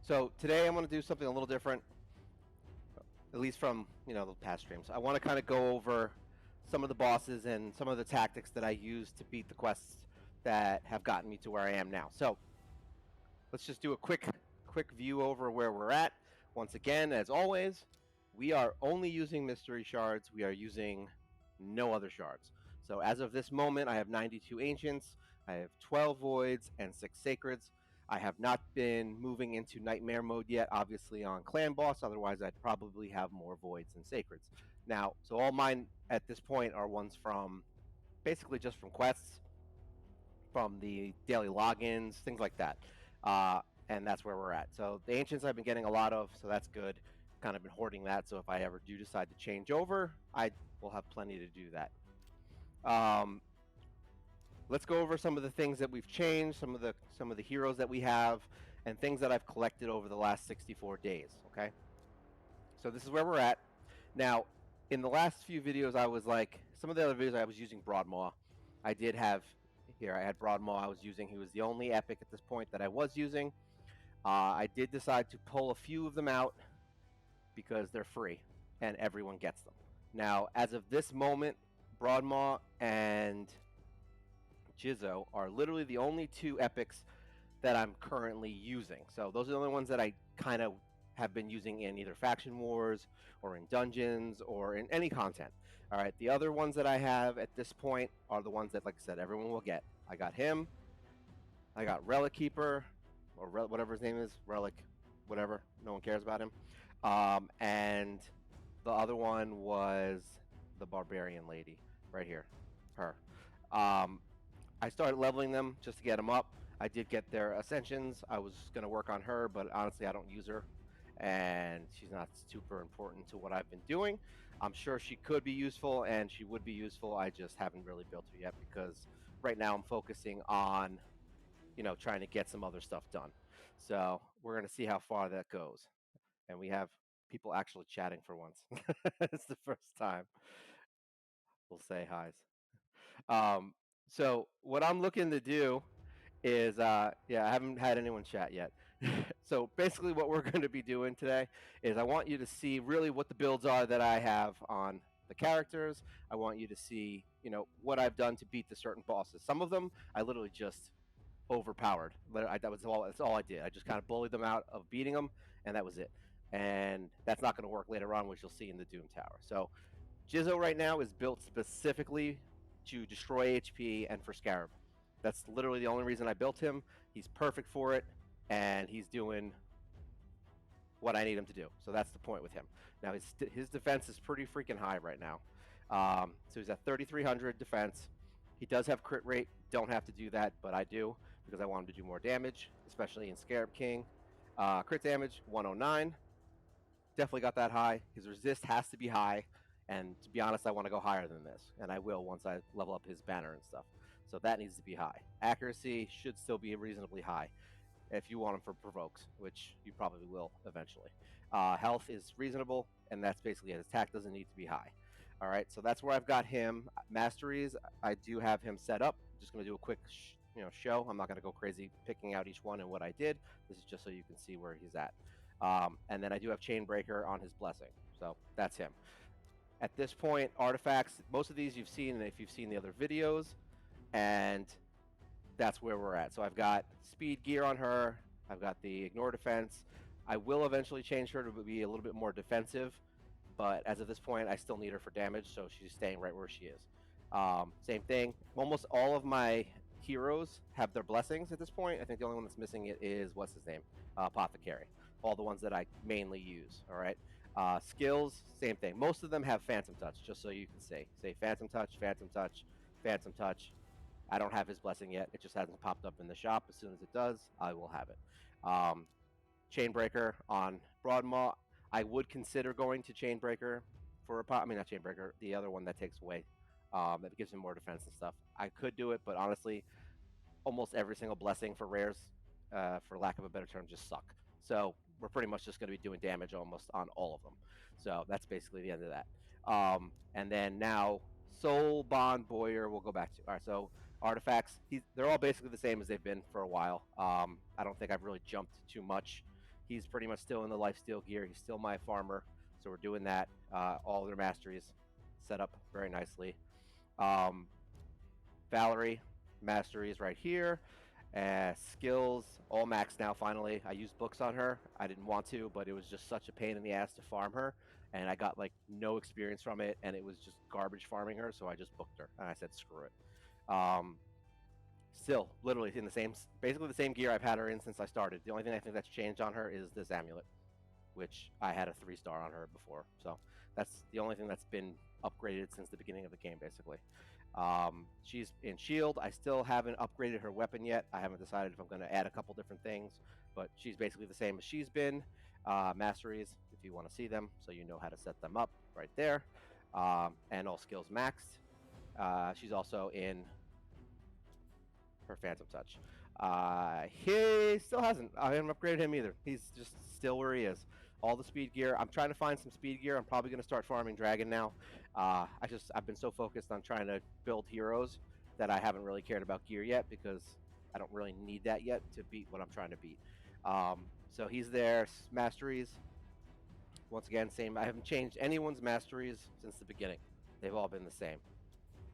So today I'm going to do something a little different, at least from the past streams. I want to kind of go over some of the bosses and some of the tactics that I use to beat the quests that have gotten me to where I am now. So let's just do a quick view over where we're at. Once again, as always, we are only using mystery shards. We are using no other shards. So as of this moment, I have 92 ancients, I have 12 voids, and 6 sacreds. I have not been moving into nightmare mode yet, obviously on clan boss. Otherwise, I'd probably have more voids and sacreds. Now, so all mine at this point are ones from basically just from quests, from the daily logins, things like that. And that's where we're at. So the ancients I've been getting a lot of, so that's good. Kind of been hoarding that, so if I ever do decide to change over, I will have plenty to do that. Let's go over some of the things that we've changed, some of the heroes that we have, and things that I've collected over the last 64 days. Okay. So this is where we're at. Now, in the last few videos, I was like, some of the other videos I was using Broadmaw. I did have here. I had Broadmaw. I was using. He was the only epic at this point that I was using. I did decide to pull a few of them out because they're free and everyone gets them. Now, as of this moment, Broadmaw and Jizzo are literally the only two epics that I'm currently using. So those are the only ones that I kind of have been using in either faction wars or in dungeons or in any content. All right, the other ones that I have at this point are the ones that, like I said, everyone will get. I got him. I got Relic Keeper, or whatever his name is, Relic, whatever. No one cares about him. And the other one was the Barbarian Lady, right here, her. I started leveling them just to get them up. I did get their ascensions. I was going to work on her, but honestly, I don't use her, and she's not super important to what I've been doing. I'm sure she could be useful, and she would be useful. I just haven't really built her yet because right now I'm focusing on, trying to get some other stuff done. So we're going to see how far that goes. And we have people actually chatting for once. It's the first time. We'll say highs. So what I'm looking to do is, yeah, I haven't had anyone chat yet. So basically what we're going to be doing today is I want you to see really what the builds are that I have on the characters. I want you to see, what I've done to beat the certain bosses. Some of them I literally just overpowered. That's all I did. I just kind of bullied them out of beating them, and that was it. And that's not going to work later on, which you'll see in the Doom Tower. So Jizzo right now is built specifically to destroy HP and for Scarab. That's literally the only reason I built him. He's perfect for it, and he's doing what I need him to do. So that's the point with him. Now his defense is pretty freaking high right now. So he's at 3,300 defense. He does have crit rate. Don't have to do that, but I do because I want him to do more damage, especially in Scarab King. Crit damage 109. Definitely got that high. His resist has to be high. And to be honest, I want to go higher than this, and I will once I level up his banner and stuff. So that needs to be high. Accuracy should still be reasonably high if you want him for provokes, which you probably will eventually. Health is reasonable, and that's basically it. His attack doesn't need to be high. All right, so that's where I've got him. Masteries, I do have him set up. I'm just going to do a quick show. I'm not going to go crazy picking out each one and what I did. This is just so you can see where he's at. And then I do have Chainbreaker on his blessing. So that's him. At this point, artifacts, most of these you've seen if you've seen the other videos, and that's where we're at. So I've got speed gear on her. I've got the ignore defense. I will eventually change her to be a little bit more defensive, but as of this point, I still need her for damage, so she's staying right where she is. Same thing. Almost all of my heroes have their blessings at this point. I think the only one that's missing it is, what's his name? Apothecary. All the ones that I mainly use, all right? Skills, same thing. Most of them have Phantom Touch, just so you can say Phantom Touch, Phantom Touch, Phantom Touch. I don't have his blessing yet. It just hasn't popped up in the shop. As soon as it does, I will have it. Chainbreaker on Broadmaw. I would consider going to Chainbreaker for not Chainbreaker, the other one that takes away, that gives him more defense and stuff. I could do it, but honestly, almost every single blessing for rares, for lack of a better term, just suck. So we're pretty much just going to be doing damage almost on all of them. So that's basically the end of that. And then now Soul Bond Boyer we'll go back to. All right, so artifacts, they're all basically the same as they've been for a while. I don't think I've really jumped too much He's pretty much still in the lifesteal gear. He's still my farmer, so we're doing that. All their masteries set up very nicely. Um, Valerie, masteries right here. Skills, all maxed now finally. I used books on her. I didn't want to, but it was just such a pain in the ass to farm her. And I got like no experience from it, and it was just garbage farming her, so I just booked her. And I said, screw it. Um, Still, literally in the same, basically the same gear I've had her in since I started. The only thing I think that's changed on her is this amulet, which I had a 3-star on her before. So that's the only thing that's been upgraded since the beginning of the game, basically. She's in shield. I still haven't upgraded her weapon yet. I haven't decided if I'm going to add a couple different things, but she's basically the same as she's been. Masteries, if you want to see them, so you know how to set them up right there. And all skills maxed. She's also in her Phantom Touch. He still hasn't. I haven't upgraded him either. He's just still where he is. All the speed gear. I'm trying to find some speed gear. I'm probably going to start farming Dragon now. I've been so focused on trying to build heroes that I haven't really cared about gear yet because I don't really need that yet to beat what I'm trying to beat. So he's there. Masteries. Once again, same. I haven't changed anyone's masteries since the beginning. They've all been the same.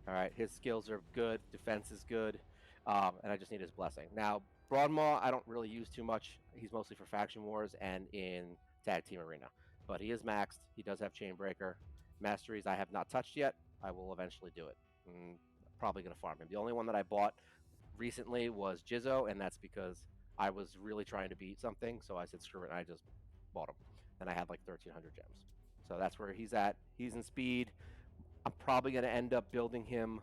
All right, his skills are good, defense is good, and I just need his blessing. Now, Broadmaw, I don't really use too much. He's mostly for faction wars and in tag team arena, but he is maxed. He does have Chainbreaker. Masteries I have not touched yet. I will eventually do it. Probably going to farm him. The only one that I bought recently was Jizzo, and that's because I was really trying to beat something, so I said screw it, and I just bought him. And I had like 1,300 gems. So that's where he's at. He's in speed. I'm probably going to end up building him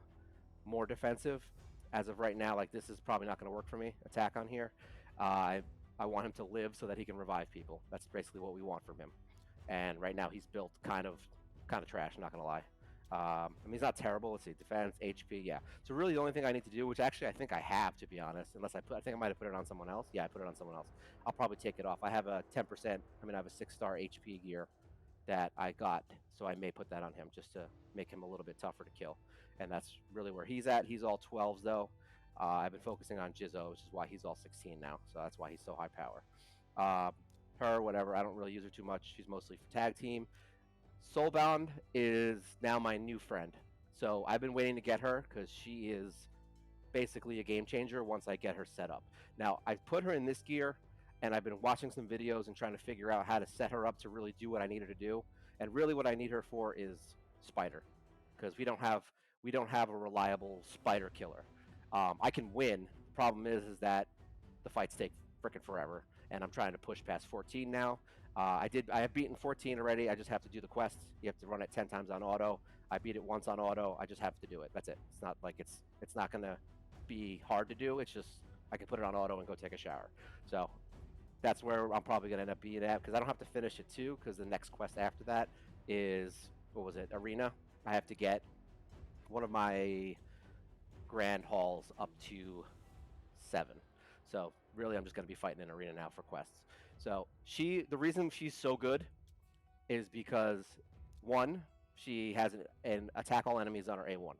more defensive. As of right now, like this is probably not going to work for me. Attack on here. I want him to live so that he can revive people. That's basically what we want from him. And right now he's built kind of trash. I'm not going to lie. I mean, he's not terrible. Let's see, defense, HP, yeah. So really, the only thing I need to do, which actually I think I have, to be honest, unless I think I might have put it on someone else. Yeah, I put it on someone else. I'll probably take it off. I have a 10%. I have a 6-star HP gear that I got, so I may put that on him just to make him a little bit tougher to kill. And that's really where he's at. He's all 12s though. I've been focusing on Jizzo, which is why he's all 16 now. So that's why he's so high power. Her, whatever, I don't really use her too much. She's mostly for tag team. Soulbound is now my new friend. So I've been waiting to get her because she is basically a game changer once I get her set up. Now, I put her in this gear, and I've been watching some videos and trying to figure out how to set her up to really do what I need her to do. And really what I need her for is spider, because we don't have a reliable spider killer. I can win. The problem is that the fights take freaking forever, and I'm trying to push past 14 now. I have beaten 14 already. I just have to do the quest. You have to run it 10 times on auto. I beat it once on auto. I just have to do it. That's it. It's not like it's not gonna be hard to do. It's just I can put it on auto and go take a shower. So that's where I'm probably gonna end up being at because I don't have to finish it too. Because the next quest after that is what was it? Arena. I have to get one of my grand halls up to 7. So really, I'm just gonna be fighting in arena now for quests. So the reason she's so good is because one, she has an attack all enemies on her A1.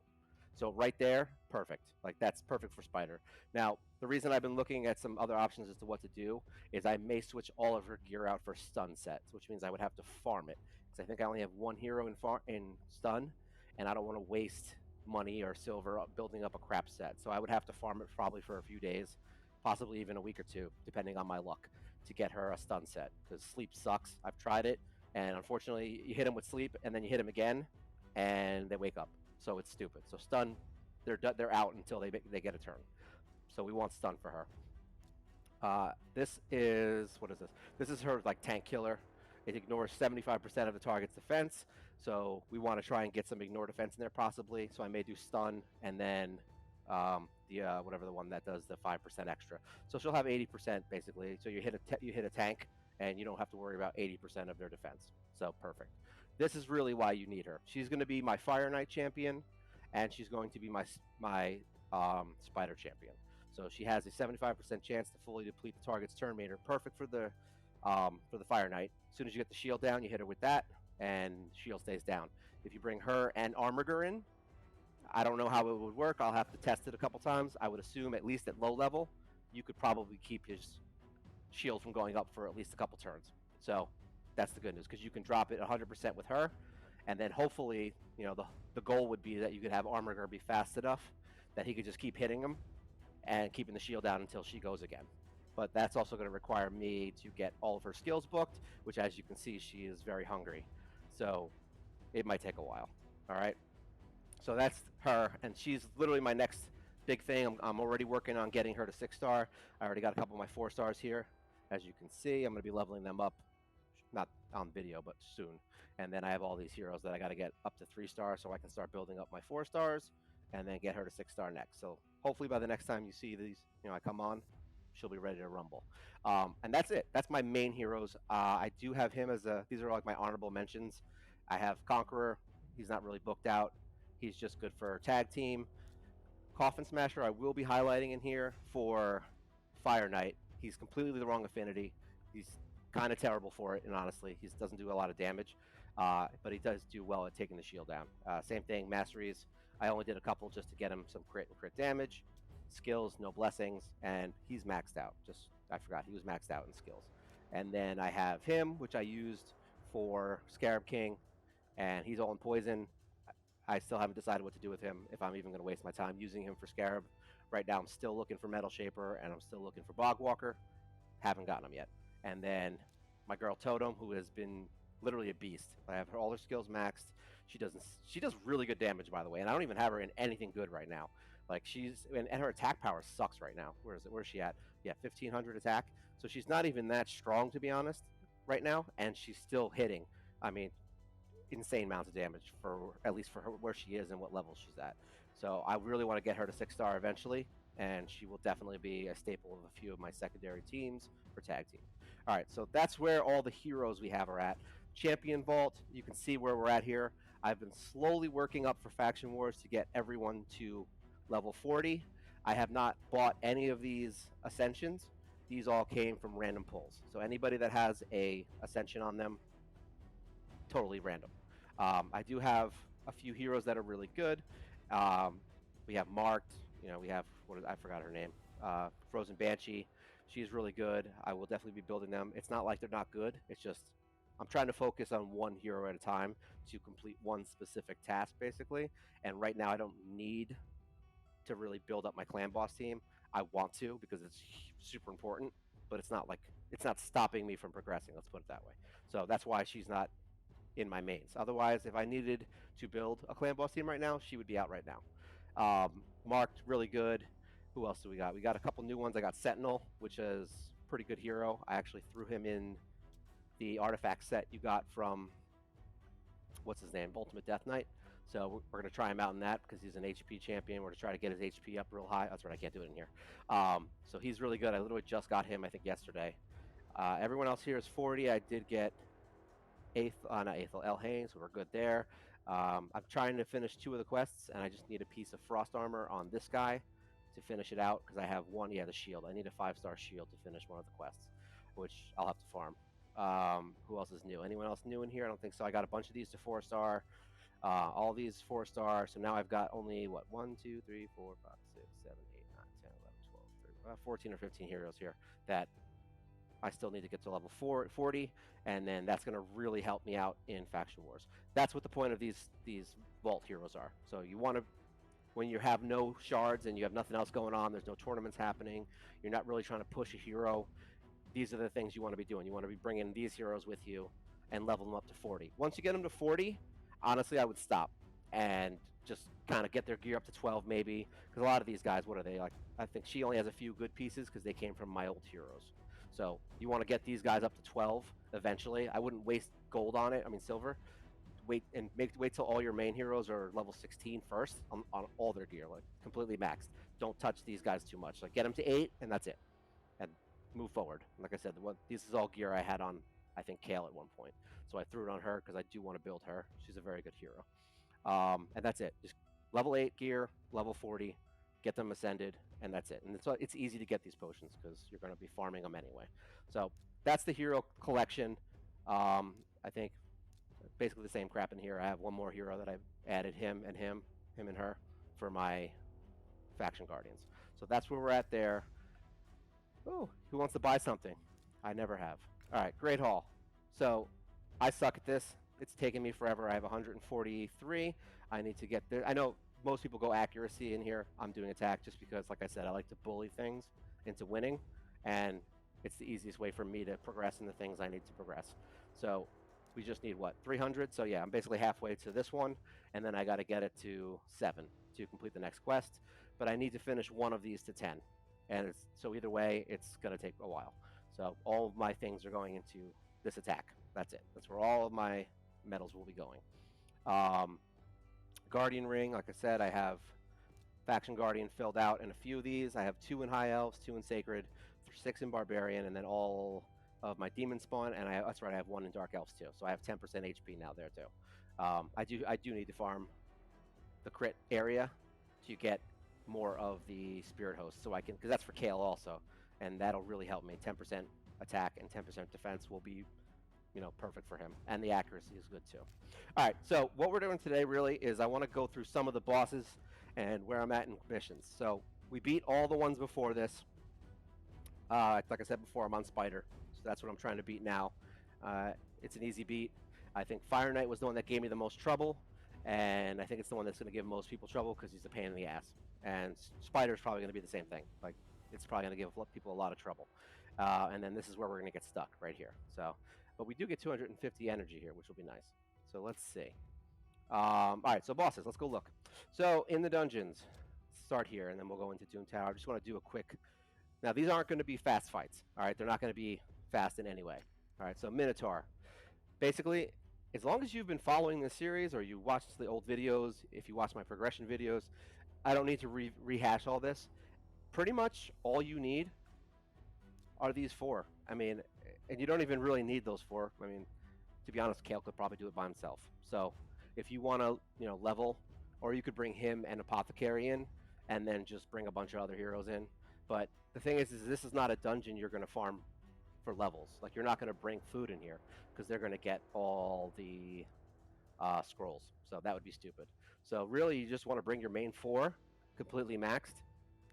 So right there, perfect. Like that's perfect for Spider. Now, the reason I've been looking at some other options as to what to do is I may switch all of her gear out for stun sets, which means I would have to farm it. Because I think I only have one hero in stun, and I don't want to waste money or silver building up a crap set. So I would have to farm it probably for a few days, possibly even a week or two, depending on my luck, to get her a stun set. Because sleep sucks. I've tried it, and unfortunately, you hit them with sleep, and then you hit them again, and they wake up. So it's stupid. So stun, they're out until they get a turn. So we want stun for her. This is what is this? This is her like tank killer. It ignores 75% of the target's defense. So we want to try and get some ignore defense in there possibly. So I may do stun and then whatever the one that does the 5% extra. So she'll have 80% basically. So you hit a tank and you don't have to worry about 80% of their defense. So perfect. This is really why you need her. She's going to be my Fire Knight champion, and she's going to be my Spider champion. So she has a 75% chance to fully deplete the target's turn meter. Perfect for the Fire Knight. As soon as you get the shield down, you hit her with that, and shield stays down. If you bring her and Armiger in, I don't know how it would work. I'll have to test it a couple times. I would assume at least at low level, you could probably keep his shield from going up for at least a couple turns. So that's the good news because you can drop it 100% with her, and then hopefully, the goal would be that you could have Armiger be fast enough that he could just keep hitting him and keeping the shield down until she goes again. But that's also going to require me to get all of her skills booked, which, as you can see, she is very hungry. So it might take a while. All right. So that's her, and she's literally my next big thing. I'm already working on getting her to 6-star. I already got a couple of my 4-stars here. As you can see, I'm going to be leveling them up, not on video, but soon. And then I have all these heroes that I got to get up to 3-star so I can start building up my 4-stars and then get her to 6-star next. So hopefully by the next time you see these, I come on, she'll be ready to rumble. And that's it. That's my main heroes. I do have him as these are like my honorable mentions. I have Conqueror. He's not really booked out. He's just good for tag team. Coffin Smasher, I will be highlighting in here for Fire Knight. He's completely the wrong affinity. He's kind of terrible for it, and honestly, he doesn't do a lot of damage, but he does do well at taking the shield down. Same thing, Masteries. I only did a couple just to get him some crit and crit damage. Skills, no blessings, and he's maxed out. I forgot, he was maxed out in skills. And then I have him, which I used for Scarab King, and he's all in poison. I still haven't decided what to do with him, if I'm even going to waste my time using him for Scarab. Right now, I'm still looking for Metal Shaper, and I'm still looking for Bogwalker. Haven't gotten them yet. And then my girl Totem, who has been literally a beast. I have all her skills maxed. She does really good damage, by the way, and I don't even have her in anything good right now. Like and her attack power sucks right now. Where's she at? Yeah, 1500 attack. So she's not even that strong, to be honest, right now, and she's still hitting. I mean, insane amounts of damage for at least for her, where she is and what level she's at. So I really want to get her to 6-star eventually, and she will definitely be a staple of a few of my secondary teams for tag team. All right, so that's where all the heroes we have are at. Champion Vault, you can see where we're at here. I've been slowly working up for Faction Wars to get everyone to level 40. I have not bought any of these Ascensions. These all came from random pulls. So anybody that has a Ascension on them, totally random. I do have a few heroes that are really good. We have Marked. We have I forgot her name. Frozen Banshee. She's really good. I will definitely be building them. It's not like they're not good. It's just I'm trying to focus on one hero at a time to complete one specific task, basically. And right now, I don't need to really build up my clan boss team. I want to because it's super important, but it's not stopping me from progressing. Let's put it that way. So that's why she's not in my mains. Otherwise, if I needed to build a clan boss team right now, she would be out right now. Marked, really good. Who else do we got? We got a couple new ones. I got Sentinel, which is a pretty good hero. I actually threw him in the artifact set you got from, what's his name, Ultimate Death Knight. So we're going to try him out in that because he's an HP champion. We're going to try to get his HP up real high. That's right, I can't do it in here. So he's really good. I literally just got him, I think, yesterday. Everyone else here is 40. I did get not Aethel, El Hain, so we're good there. I'm trying to finish 2 of the quests, and I just need a piece of frost armor on this guy to finish it out, because I have one, the shield. I need a 5-star shield to finish one of the quests, which I'll have to farm. Who else is new? Anyone else new in here? I don't think so. I got a bunch of these to 4-star. All these 4-star, so now I've got only, 1, 2, 3, 4, 5, 6, 7, 8, 9, 10, 11, 12, 13, 14 or 15 heroes here that I still need to get to level 40, and then that's going to really help me out in Faction Wars. That's what the point of these Vault heroes are. So you want to, when you have no shards and you have nothing else going on, there's no tournaments happening, you're not really trying to push a hero, these are the things you want to be doing. You want to be bringing these heroes with you and level them up to 40. Once you get them to 40, honestly, I would stop and just kind of get their gear up to 12 maybe, because a lot of these guys, what are they like? I think she only has a few good pieces because they came from my old heroes. So you want to get these guys up to 12 eventually. I wouldn't waste gold on it. I mean, silver. Wait till all your main heroes are level 16 first on all their gear, like completely maxed. Don't touch these guys too much. Like get them to 8, and that's it, and move forward. Like I said, this is all gear I had on, I think, Kale at one point. So I threw it on her because I do want to build her. She's a very good hero. And that's it. Just level 8 gear, level 40, get them ascended, and that's it. And it's easy to get these potions because you're going to be farming them anyway. So that's the hero collection. I think basically the same crap in here. I have one more hero that I've added, him and her, for my faction guardians. So that's where we're at there. Oh, who wants to buy something? I never have. All right, Great Hall. So I suck at this. It's taken me forever. I have 143. I need to get there. I know most people go accuracy in here. I'm doing attack just because, like I said, I like to bully things into winning, and it's the easiest way for me to progress in the things I need to progress. So we just need what 300. So yeah, I'm basically halfway to this one, and then I got to get it to 7 to complete the next quest. But I need to finish one of these to 10, and so either way, it's gonna take a while. So all of my things are going into this attack. That's it. That's where all of my medals will be going. Um, Guardian Ring, like I said, I have Faction Guardian filled out in a few of these. I have 2 in High Elves, 2 in Sacred, 6 in Barbarian, and then all of my Demon Spawn, and that's right, I have 1 in Dark Elves too. So I have 10% HP now there too. I do need to farm the crit area to get more of the Spirit Host, so I can, because that's for Kale also, and that'll really help me. 10% attack and 10% defense will be, perfect for him, and the accuracy is good too. All right, so what we're doing today really is I want to go through some of the bosses and where I'm at in missions. So we beat all the ones before this. Like I said before, I'm on Spider, so that's what I'm trying to beat now. It's an easy beat. I think Fire Knight was the one that gave me the most trouble, and I think it's the one that's going to give most people trouble because he's a pain in the ass. And Spider's probably going to be the same thing. Like, it's probably going to give people a lot of trouble. And then this is where we're going to get stuck right here. So, but we do get 250 energy here, which will be nice. So let's see. All right, so bosses, let's go look. So in the dungeons, start here, and then we'll go into Doom Tower. I just want to do a quick. Now these aren't going to be fast fights. All right, they're not going to be fast in any way. All right, so Minotaur. Basically, as long as you've been following this series or you watched the old videos, if you watch my progression videos, I don't need to rehash all this. Pretty much all you need are these 4. I mean, and you don't even really need those 4. I mean, to be honest, Kale could probably do it by himself. So if you want to, level, or you could bring him and Apothecary in, and then just bring a bunch of other heroes in. But the thing is this is not a dungeon you're going to farm for levels. Like, you're not going to bring food in here because they're going to get all the scrolls. So that would be stupid. So really, you just want to bring your main 4 completely maxed,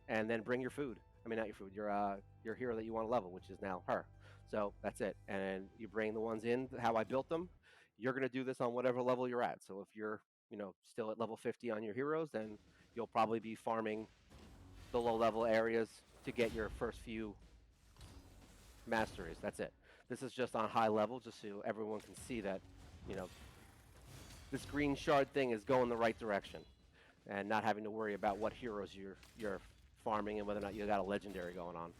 and then bring your food. I mean, not your food, your hero that you want to level, which is now her. So that's it. And you bring the ones in how I built them. You're going to do this on whatever level you're at. So if you're, still at level 50 on your heroes, then you'll probably be farming the low level areas to get your first few masteries. That's it. This is just on high level, just so everyone can see that, you know, this green shard thing is going the right direction, and not having to worry about what heroes you're farming and whether or not you got a legendary going on.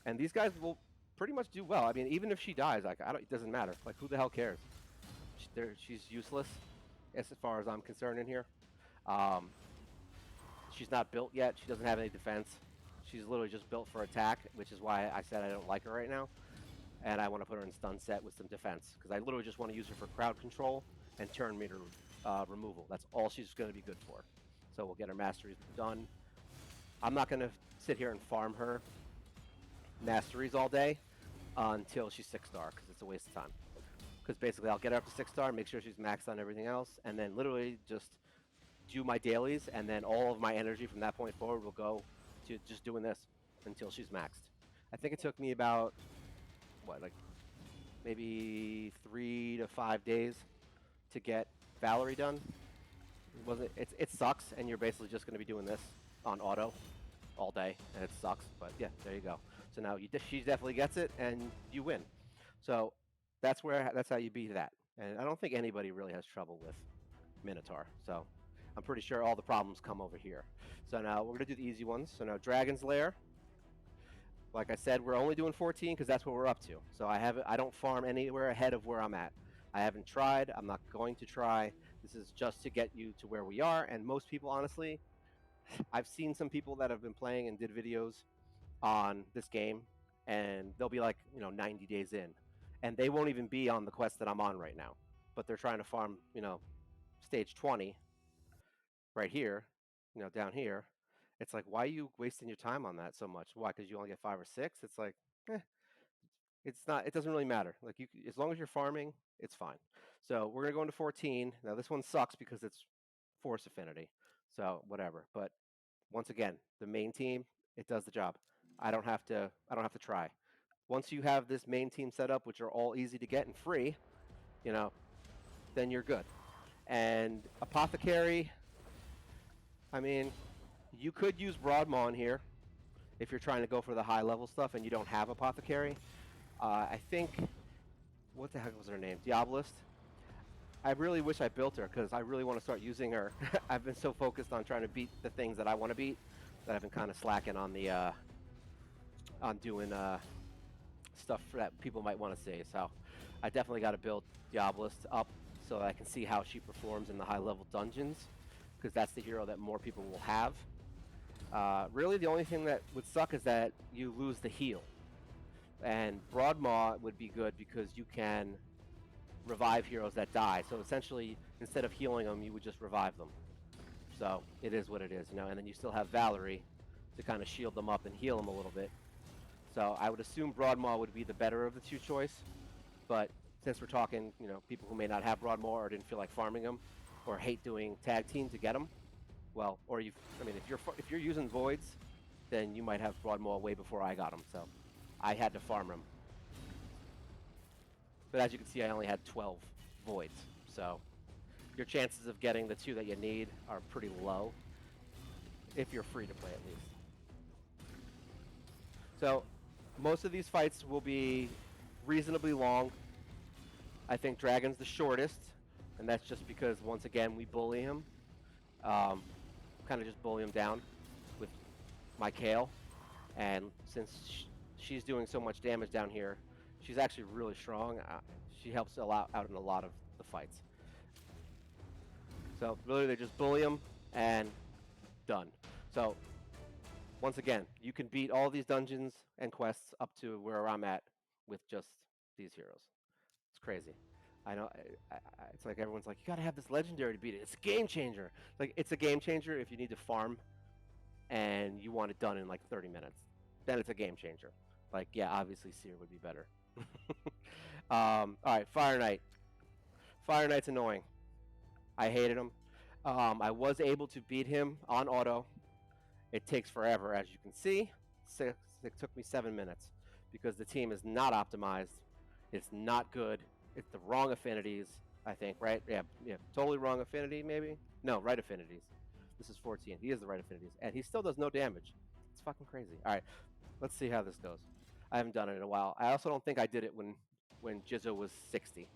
And these guys will pretty much do well. I mean, even if she dies, like, it doesn't matter. Like, who the hell cares? She's useless as far as I'm concerned in here. Um, she's not built yet. She doesn't have any defense. She's literally just built for attack, which is why I said I don't like her right now. And I want to put her in stun set with some defense, because I literally just want to use her for crowd control and turn meter removal. That's all she's going to be good for. So we'll get her masteries done. I'm not going to sit here and farm her masteries all day until she's 6-star, because it's a waste of time. Because basically I'll get her up to 6-star, make sure she's maxed on everything else, and then literally just do my dailies, and then all of my energy from that point forward will go to just doing this until she's maxed. I think it took me about, like maybe 3 to 5 days to get Valerie done. It sucks, and you're basically just going to be doing this on auto all day, and it sucks. But yeah, there you go. So now she definitely gets it, and you win. So that's how you beat that. And I don't think anybody really has trouble with Minotaur. So I'm pretty sure all the problems come over here. So now we're going to do the easy ones. So now Dragon's Lair. Like I said, we're only doing 14 because that's what we're up to. So I don't farm anywhere ahead of where I'm at. I haven't tried. I'm not going to try. This is just to get you to where we are. And most people, honestly, I've seen some people that have been playing and did videos on this game, and they'll be like, 90 days in, and they won't even be on the quest that I'm on right now. But they're trying to farm, stage 20 right here, down here. It's like, why are you wasting your time on that so much? Why? Because you only get 5 or 6? It's like, it's not. It doesn't really matter. Like, as long as you're farming, it's fine. So we're gonna go into 14. Now this one sucks because it's force affinity. So whatever. But once again, the main team, it does the job. I don't have to try. Once you have this main team set up, which are all easy to get and free, you know, then you're good. And Apothecary, I mean, you could use Broadmaw in here if you're trying to go for the high level stuff and you don't have Apothecary. I think, what the heck was her name? Diabolist. I really wish I built her because I really want to start using her. I've been so focused on trying to beat the things that I want to beat that I've been kind of slacking on the on doing stuff that people might want to see. So I definitely got to build Diabolist up so that I can see how she performs in the high level dungeons, because that's the hero that more people will have. Really, the only thing that would suck is that you lose the heal. And Broadmaw would be good because you can revive heroes that die. So essentially, instead of healing them, you would just revive them. So it is what it is, you know. And then you still have Valerie to kind of shield them up and heal them a little bit. So I would assume Broadmaw would be the better of the two choice. But since we're talking, you know, people who may not have Broadmaw or didn't feel like farming them, or hate doing tag team to get them, well, or I mean, if you're using voids, then you might have Broadmaw way before I got them. So I had to farm them. But as you can see, I only had 12 voids. So your chances of getting the 2 that you need are pretty low, if you're free to play at least. So most of these fights will be reasonably long. I think Dragon's the shortest, and that's just because, once again, we bully him. Kind of just bully him down with my Kale. And since she's doing so much damage down here, she's actually really strong. She helps out in a lot of the fights. So really, they just bully him and done. So once again, you can beat all these dungeons and quests up to where I'm at with just these heroes. It's crazy. I know. It's like everyone's like, you gotta have this legendary to beat it. It's a game changer. Like, it's a game changer if you need to farm and you want it done in like 30 minutes. Then it's a game changer. Like, yeah, obviously Seer would be better. All right, Fire Knight. Fire Knight's annoying. I hated him. I was able to beat him on auto. It takes forever, as you can see. It took me 7 minutes because the team is not optimized. It's not good. It's the wrong affinities, I think, right? Yeah, totally wrong affinity, maybe? No, right affinities. This is 14. He is the right affinities, and he still does no damage. It's fucking crazy. All right, let's see how this goes. I haven't done it in a while. I also don't think I did it when Jizzo was 60.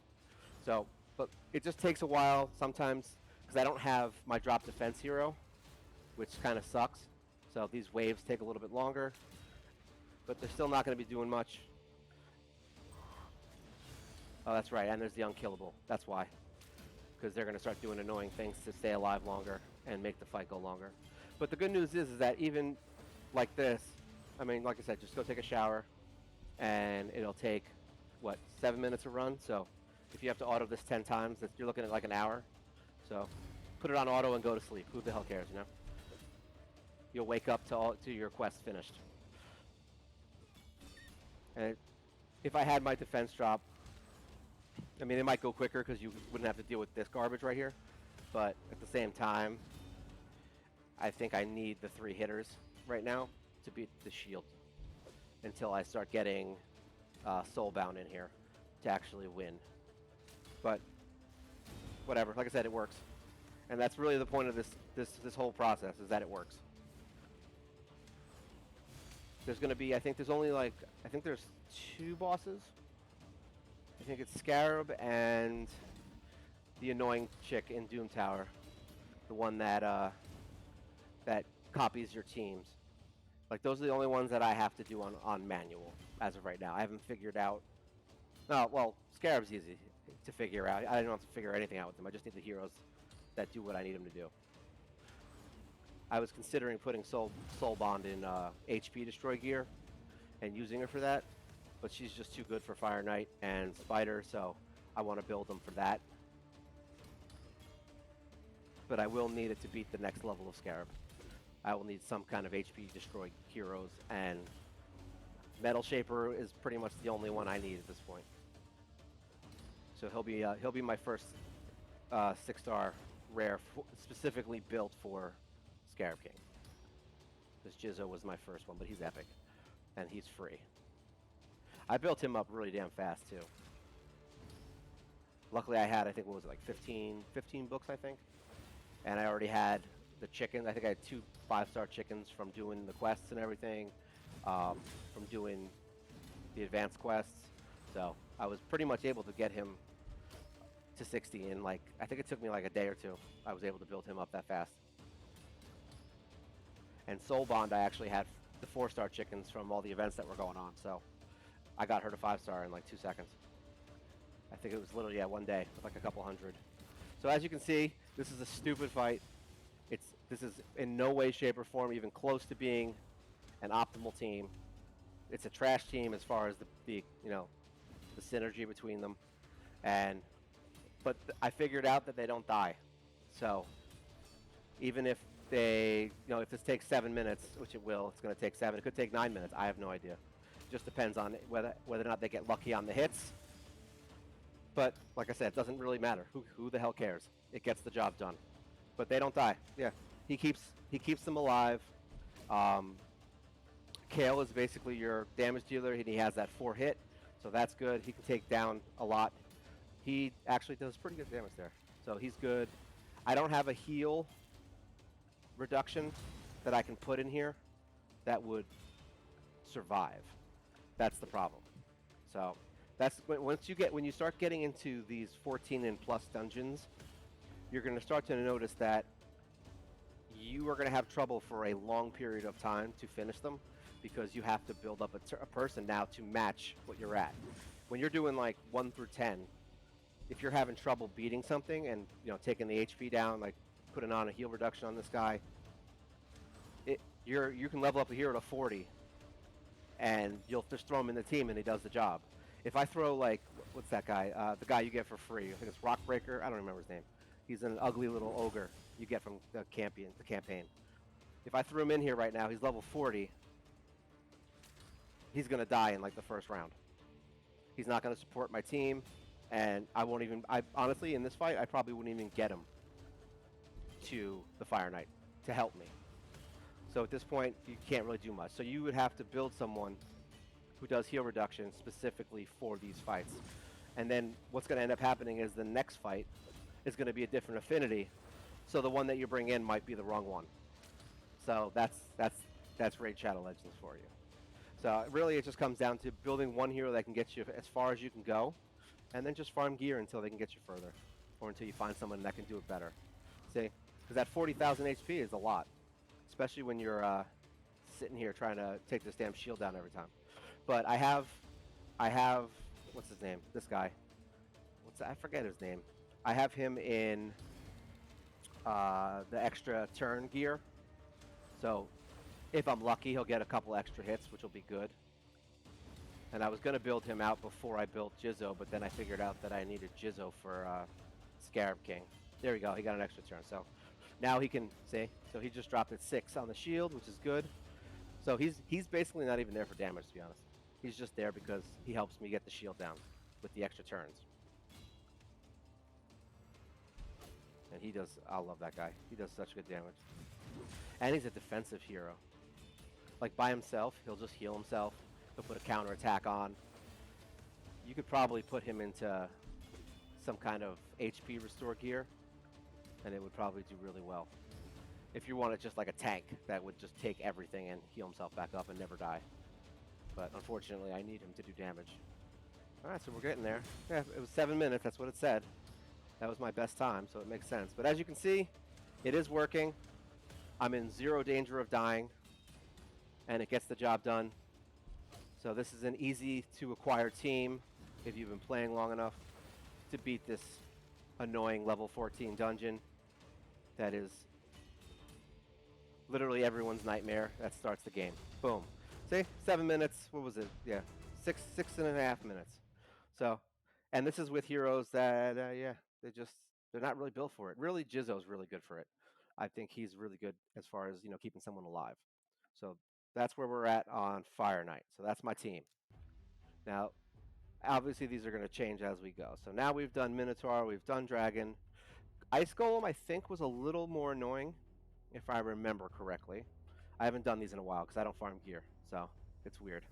So, but it just takes a while sometimes because I don't have my drop defense hero, which kind of sucks. So these waves take a little bit longer, but they're still not going to be doing much. Oh, that's right, and there's the unkillable. That's why. Because they're going to start doing annoying things to stay alive longer and make the fight go longer. But the good news is that even like this, I mean, like I said, just go take a shower, and it'll take, what, 7 minutes to run? So if you have to auto this 10 times, you're looking at like an hour. So put it on auto and go to sleep. Who the hell cares, you know? You'll wake up to your quest finished. And if I had my defense drop, I mean, it might go quicker because you wouldn't have to deal with this garbage right here. But at the same time, I think I need the 3 hitters right now to beat the shield until I start getting Soulbound in here to actually win. But whatever, like I said, it works. And that's really the point of this whole process, is that it works. There's going to be, I think there's 2 bosses. I think it's Scarab and the annoying chick in Doom Tower, the one that that copies your teams. Like, those are the only ones that I have to do on manual as of right now. I haven't figured out. No, well, Scarab's easy to figure out. I don't have to figure anything out with them. I just need the heroes that do what I need them to do. I was considering putting Soul Bond in HP Destroy gear and using her for that, but she's just too good for Fire Knight and Spider, so I want to build them for that. But I will need it to beat the next level of Scarab. I will need some kind of HP Destroy heroes, and Metal Shaper is pretty much the only one I need at this point. So he'll be my first 6-star rare, specifically built for Scarab King. This Jizzo was my first one, but he's epic, and he's free. I built him up really damn fast too. Luckily, I had, I think, what was it, like 15 books, I think, and I already had the chicken. I think I had 2 5-star chickens from doing the quests and everything, from doing the advanced quests. So I was pretty much able to get him to 60 in, like, I think it took me like a day or two. I was able to build him up that fast. And Soul Bond, I actually had the 4-star chickens from all the events that were going on. So I got her to 5-star in like 2 seconds. I think it was literally, yeah, one day with like a couple hundred. So as you can see, this is a stupid fight. This is in no way, shape, or form even close to being an optimal team. It's a trash team as far as the the synergy between them. But I figured out that they don't die. So even if if this takes 7 minutes, which it will, it's going to take 7. It could take 9 minutes. I have no idea. It just depends on whether or not they get lucky on the hits. But like I said, it doesn't really matter. Who the hell cares? It gets the job done. But they don't die. Yeah, he keeps them alive. Um, Kale is basically your damage dealer, and he has that 4 hit, so that's good. He can take down a lot. He actually does pretty good damage there, so he's good. I don't have a heal reduction that I can put in here that would survive. That's the problem. So that's when you start getting into these 14 and plus dungeons, you're going to start to notice that you are going to have trouble for a long period of time to finish them because you have to build up a person now to match what you're at. When you're doing like 1 through 10, if you're having trouble beating something and taking the HP down, like putting on a heal reduction on this guy, you can level up a hero to 40, and you'll just throw him in the team and he does the job. If I throw like what's that guy? The guy you get for free. I think it's Rockbreaker. I don't remember his name. He's an ugly little ogre you get from the campaign. If I threw him in here right now, he's level 40. He's gonna die in like the first round. He's not gonna support my team, and I won't even. I honestly, in this fight, I probably wouldn't even get him to the Fire Knight to help me. So at this point, you can't really do much. So you would have to build someone who does heal reduction specifically for these fights. And then what's going to end up happening is the next fight is going to be a different affinity. So the one that you bring in might be the wrong one. So that's Raid Shadow Legends for you. So really it just comes down to building one hero that can get you as far as you can go, and then just farm gear until they can get you further, or until you find someone that can do it better. See? Because that 40,000 HP is a lot, especially when you're sitting here trying to take this damn shield down every time. But I have, what's his name? This guy. I forget his name. I have him in the extra turn gear. So if I'm lucky, he'll get a couple extra hits, which will be good. And I was going to build him out before I built Jizzo, but then I figured out that I needed Jizzo for Scarab King. There we go. He got an extra turn. So now he can, see? So he just dropped at 6 on the shield, which is good. So he's basically not even there for damage, to be honest. He's just there because he helps me get the shield down with the extra turns. And he does, I love that guy. He does such good damage. And he's a defensive hero. Like by himself, he'll just heal himself. He'll put a counter attack on. You could probably put him into some kind of HP restore gear, and it would probably do really well. If you wanted just like a tank that would just take everything and heal himself back up and never die. But unfortunately, I need him to do damage. Alright, so we're getting there. Yeah, it was 7 minutes, that's what it said. That was my best time, so it makes sense. But as you can see, it is working. I'm in 0 danger of dying, and it gets the job done. So this is an easy to acquire team if you've been playing long enough to beat this annoying level 14 dungeon that is literally everyone's nightmare that starts the game. Boom. See, 7 minutes, what was it? Yeah, six and a half minutes. So, and this is with heroes that, yeah, they're not really built for it. Really, Jizzo's really good for it. I think he's really good as far as, keeping someone alive. So that's where we're at on Fire Knight. So that's my team. Now, obviously these are going to change as we go. So now we've done Minotaur, we've done Dragon. Ice Golem, I think, was a little more annoying, if I remember correctly. I haven't done these in a while because I don't farm gear, so it's weird.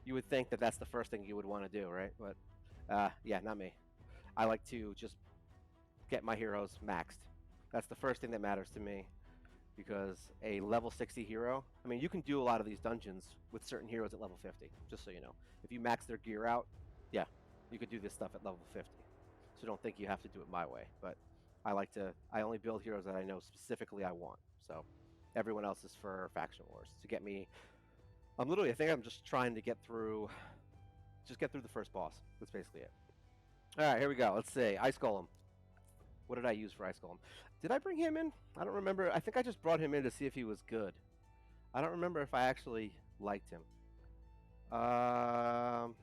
You would think that that's the first thing you would want to do, right? But yeah, not me. I like to just get my heroes maxed. That's the first thing that matters to me because a level 60 hero, I mean, you can do a lot of these dungeons with certain heroes at level 50, just so you know. If you max their gear out, yeah, you could do this stuff at level 50. So don't think you have to do it my way. But I only build heroes that I know specifically I want. So everyone else is for faction wars to get me. I think I'm just trying to just get through the first boss. That's basically it. All right, here we go. Let's see. Ice Golem. What did I use for Ice Golem? Did I bring him in? I don't remember. I think I just brought him in to see if he was good. I don't remember if I actually liked him. Um,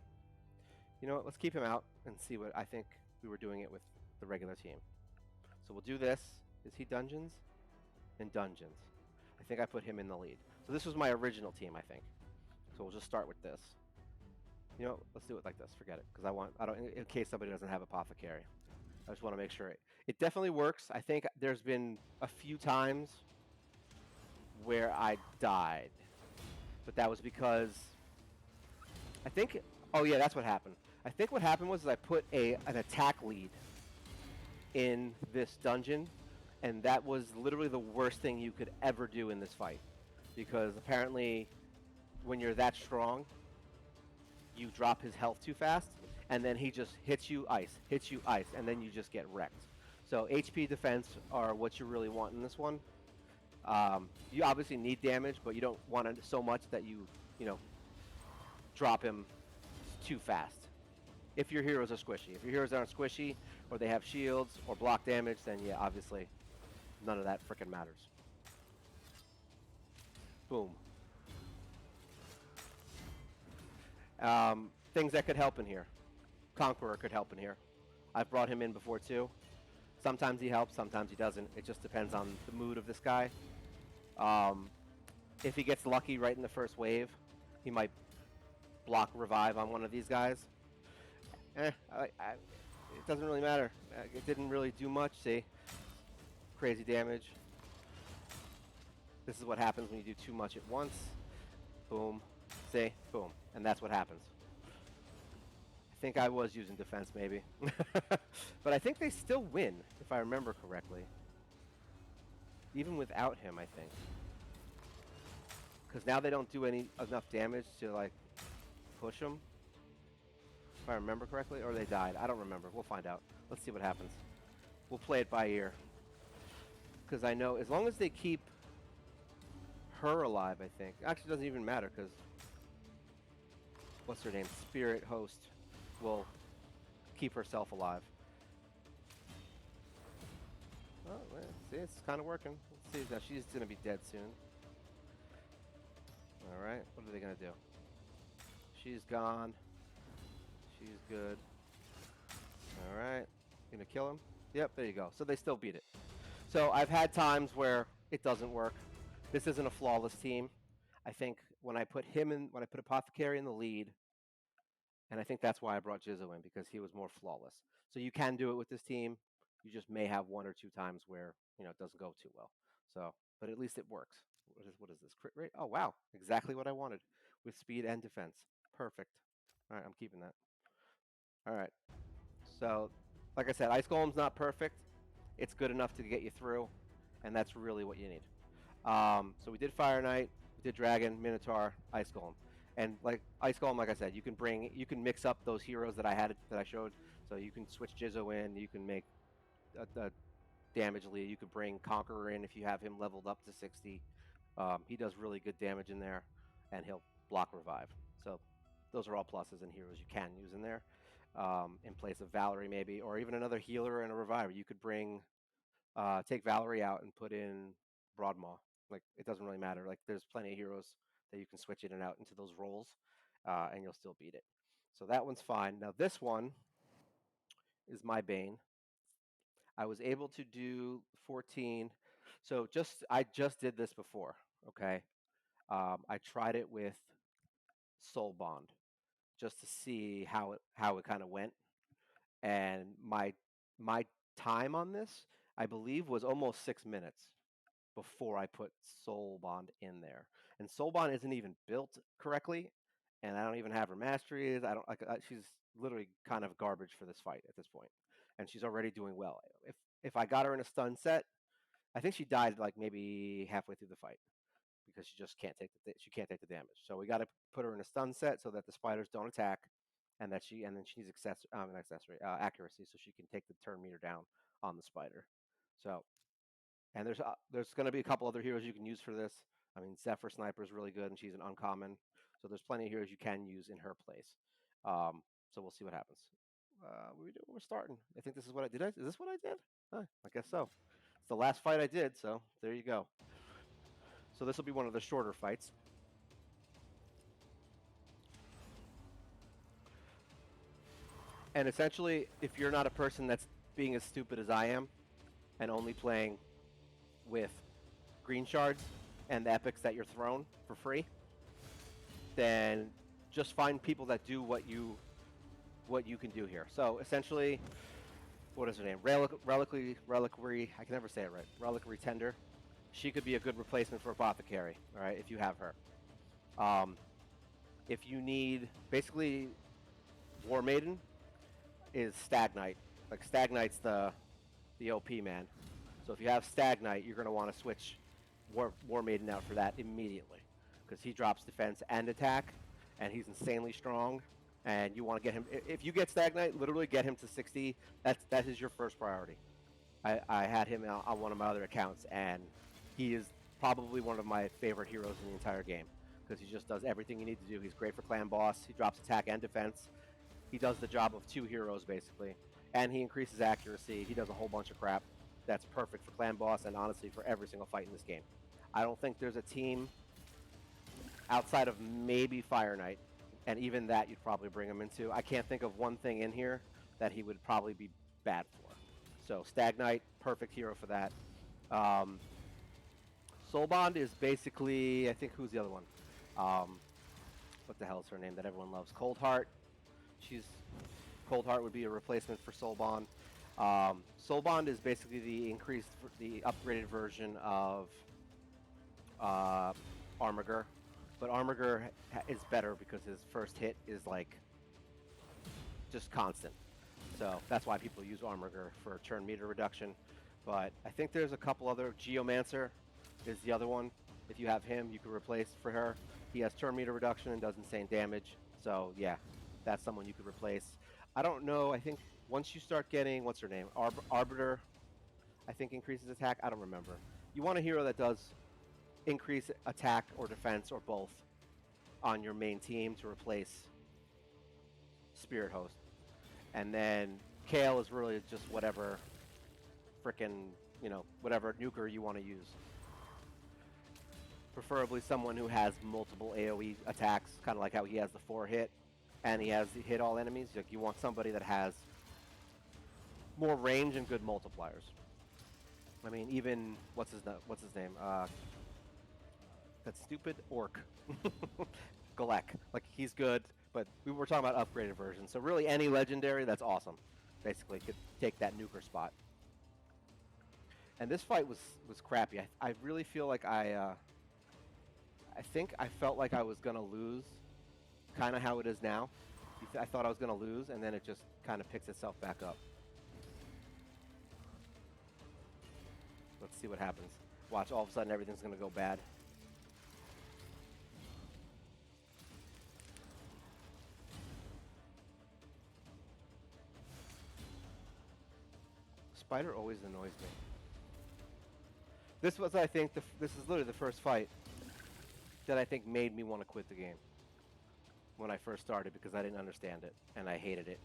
you know what? Let's keep him out and see what I think we were doing it with the regular team. So we'll do this. Is he dungeons? In dungeons. I think I put him in the lead. So this was my original team, I think. So we'll just start with this. You know, let's do it like this. Forget it, because I don't, in case somebody doesn't have apothecary. I just want to make sure it definitely works. I think there's been a few times where I died, but that was because I think. Oh yeah, that's what happened. I think what happened was I put an attack lead in this dungeon, and that was literally the worst thing you could ever do in this fight, because apparently, when you're that strong, you drop his health too fast, and then he just hits you ice, and then you just get wrecked. So HP defense are what you really want in this one. You obviously need damage, but you don't want it so much that you know, drop him too fast. If your heroes are squishy. If your heroes aren't squishy, or they have shields, or block damage, then yeah, obviously, none of that frickin' matters. Boom. Things that could help in here. Conqueror could help in here. I've brought him in before too. Sometimes he helps, sometimes he doesn't. It just depends on the mood of this guy. Um, if he gets lucky right in the first wave, he might block revive on one of these guys. It doesn't really matter. It didn't really do much. See, crazy damage. This is what happens when you do too much at once. Boom. See, boom, and that's what happens. I think I was using defense maybe, but I think they still win if I remember correctly. Even without him, I think. Because now they don't do enough damage to, like, push them, if I remember correctly, or they died. I don't remember. We'll find out. Let's see what happens. We'll play it by ear. Because I know as long as they keep her alive, I think. Actually, it doesn't even matter, because what's her name? Spirit Host will keep herself alive. Oh, man. See, it's kind of working. Let's see. Now, she's going to be dead soon. All right. What are they going to do? She's gone. She's good. All right. Gonna kill him? Yep, there you go. So they still beat it. So I've had times where it doesn't work. This isn't a flawless team. I think when I put Apothecary in the lead, and I think that's why I brought Jizzo in, because he was more flawless. So you can do it with this team. You just may have one or two times where, it doesn't go too well. So, but at least it works. What is this? Crit rate? Oh, wow. Exactly what I wanted with speed and defense. Perfect. All right, I'm keeping that. All right. So, like I said, Ice Golem's not perfect. It's good enough to get you through, and that's really what you need. So we did Fire Knight, we did Dragon, Minotaur, Ice Golem, and like Ice Golem, like I said, you can mix up those heroes that I showed. So you can switch Jizzo in, you can make a damage lead. You could bring Conqueror in if you have him leveled up to 60. He does really good damage in there, and he'll block revive. So those are all pluses and heroes you can use in there. In place of Valerie maybe, or even another healer and a reviver. You could take Valerie out and put in Broadmaw. Like, it doesn't really matter. Like, there's plenty of heroes that you can switch in and out into those roles, and you'll still beat it. So that one's fine. Now this one is my bane. I was able to do 14. So I just did this before. Okay, I tried it with Soul Bond just to see how it kind of went, and my time on this, I believe, was almost 6 minutes before I put Soul Bond in there. And Soul Bond isn't even built correctly, and I don't even have her masteries. I don't like. She's literally kind of garbage for this fight at this point, and she's already doing well. If I got her in a stun set, I think she died like maybe halfway through the fight because she just can't take she can't take the damage. So we got to put her in a stun set so that the spiders don't attack, and then she needs accuracy so she can take the turn meter down on the spider. So and there's going to be a couple other heroes you can use for this. I mean, Zephyr Sniper is really good, and she's an uncommon. So there's plenty of heroes you can use in her place. So we'll see what happens. We're starting. I think this is what I did. Is this what I did? I guess so. It's the last fight I did, so there you go. So this will be one of the shorter fights. And essentially, if you're not a person that's being as stupid as I am and only playing with green shards and the epics that you're thrown for free, then just find people that do what you can do here. So essentially, what is her name? Reliquary. I can never say it right. Reliquary Tender. She could be a good replacement for Apothecary. All right, if you have her. If you need, basically, War Maiden is Stag Knight. Like Stag Knight's the OP man. So if you have Stag Knight, you're going to want to switch War Maiden out for that immediately because he drops defense and attack, and he's insanely strong. And you want to get him. If you get Stag Knight, literally get him to 60. That is your first priority. I had him on one of my other accounts, and he is probably one of my favorite heroes in the entire game because he just does everything you need to do. He's great for clan boss. He drops attack and defense. He does the job of two heroes basically, and he increases accuracy. He does a whole bunch of crap that's perfect for clan boss and honestly for every single fight in this game. I don't think there's a team outside of maybe Fire Knight, and even that you'd probably bring him into. I can't think of one thing in here that he would probably be bad for. So Stag Knight, perfect hero for that. Soul Bond is basically, I think, who's the other one? What the hell is her name that everyone loves? Cold Heart. Cold Heart would be a replacement for Soul Bond. Soul Bond is basically the upgraded version of Armiger, but Armiger is better because his first hit is like just constant. So that's why people use Armiger for turn meter reduction. But I think there's a couple other. Geomancer is the other one. If you have him, you can replace for her. He has turn meter reduction and does insane damage. So yeah, that's someone you could replace. I don't know. I think once you start getting, what's her name? Arbiter, I think increases attack. I don't remember. You want a hero that does increase attack or defense or both on your main team to replace Spirit Host. And then Kale is really just whatever frickin', whatever nuker you want to use. Preferably someone who has multiple AoE attacks, kind of like how he has the 4-hit, and he has the hit all enemies. Like you want somebody that has more range and good multipliers. I mean, even what's his name? That stupid orc, Golek. Like he's good, but we were talking about upgraded versions. So really, any legendary that's awesome, basically could take that nuker spot. And this fight was crappy. I really feel like I think I felt like I was gonna lose, kind of how it is now. I thought I was gonna lose, and then it just kind of picks itself back up. Let's see what happens. Watch, all of a sudden everything's gonna go bad. Spider always annoys me. This was, I think, this is literally the first fight that I think made me want to quit the game when I first started because I didn't understand it and I hated it.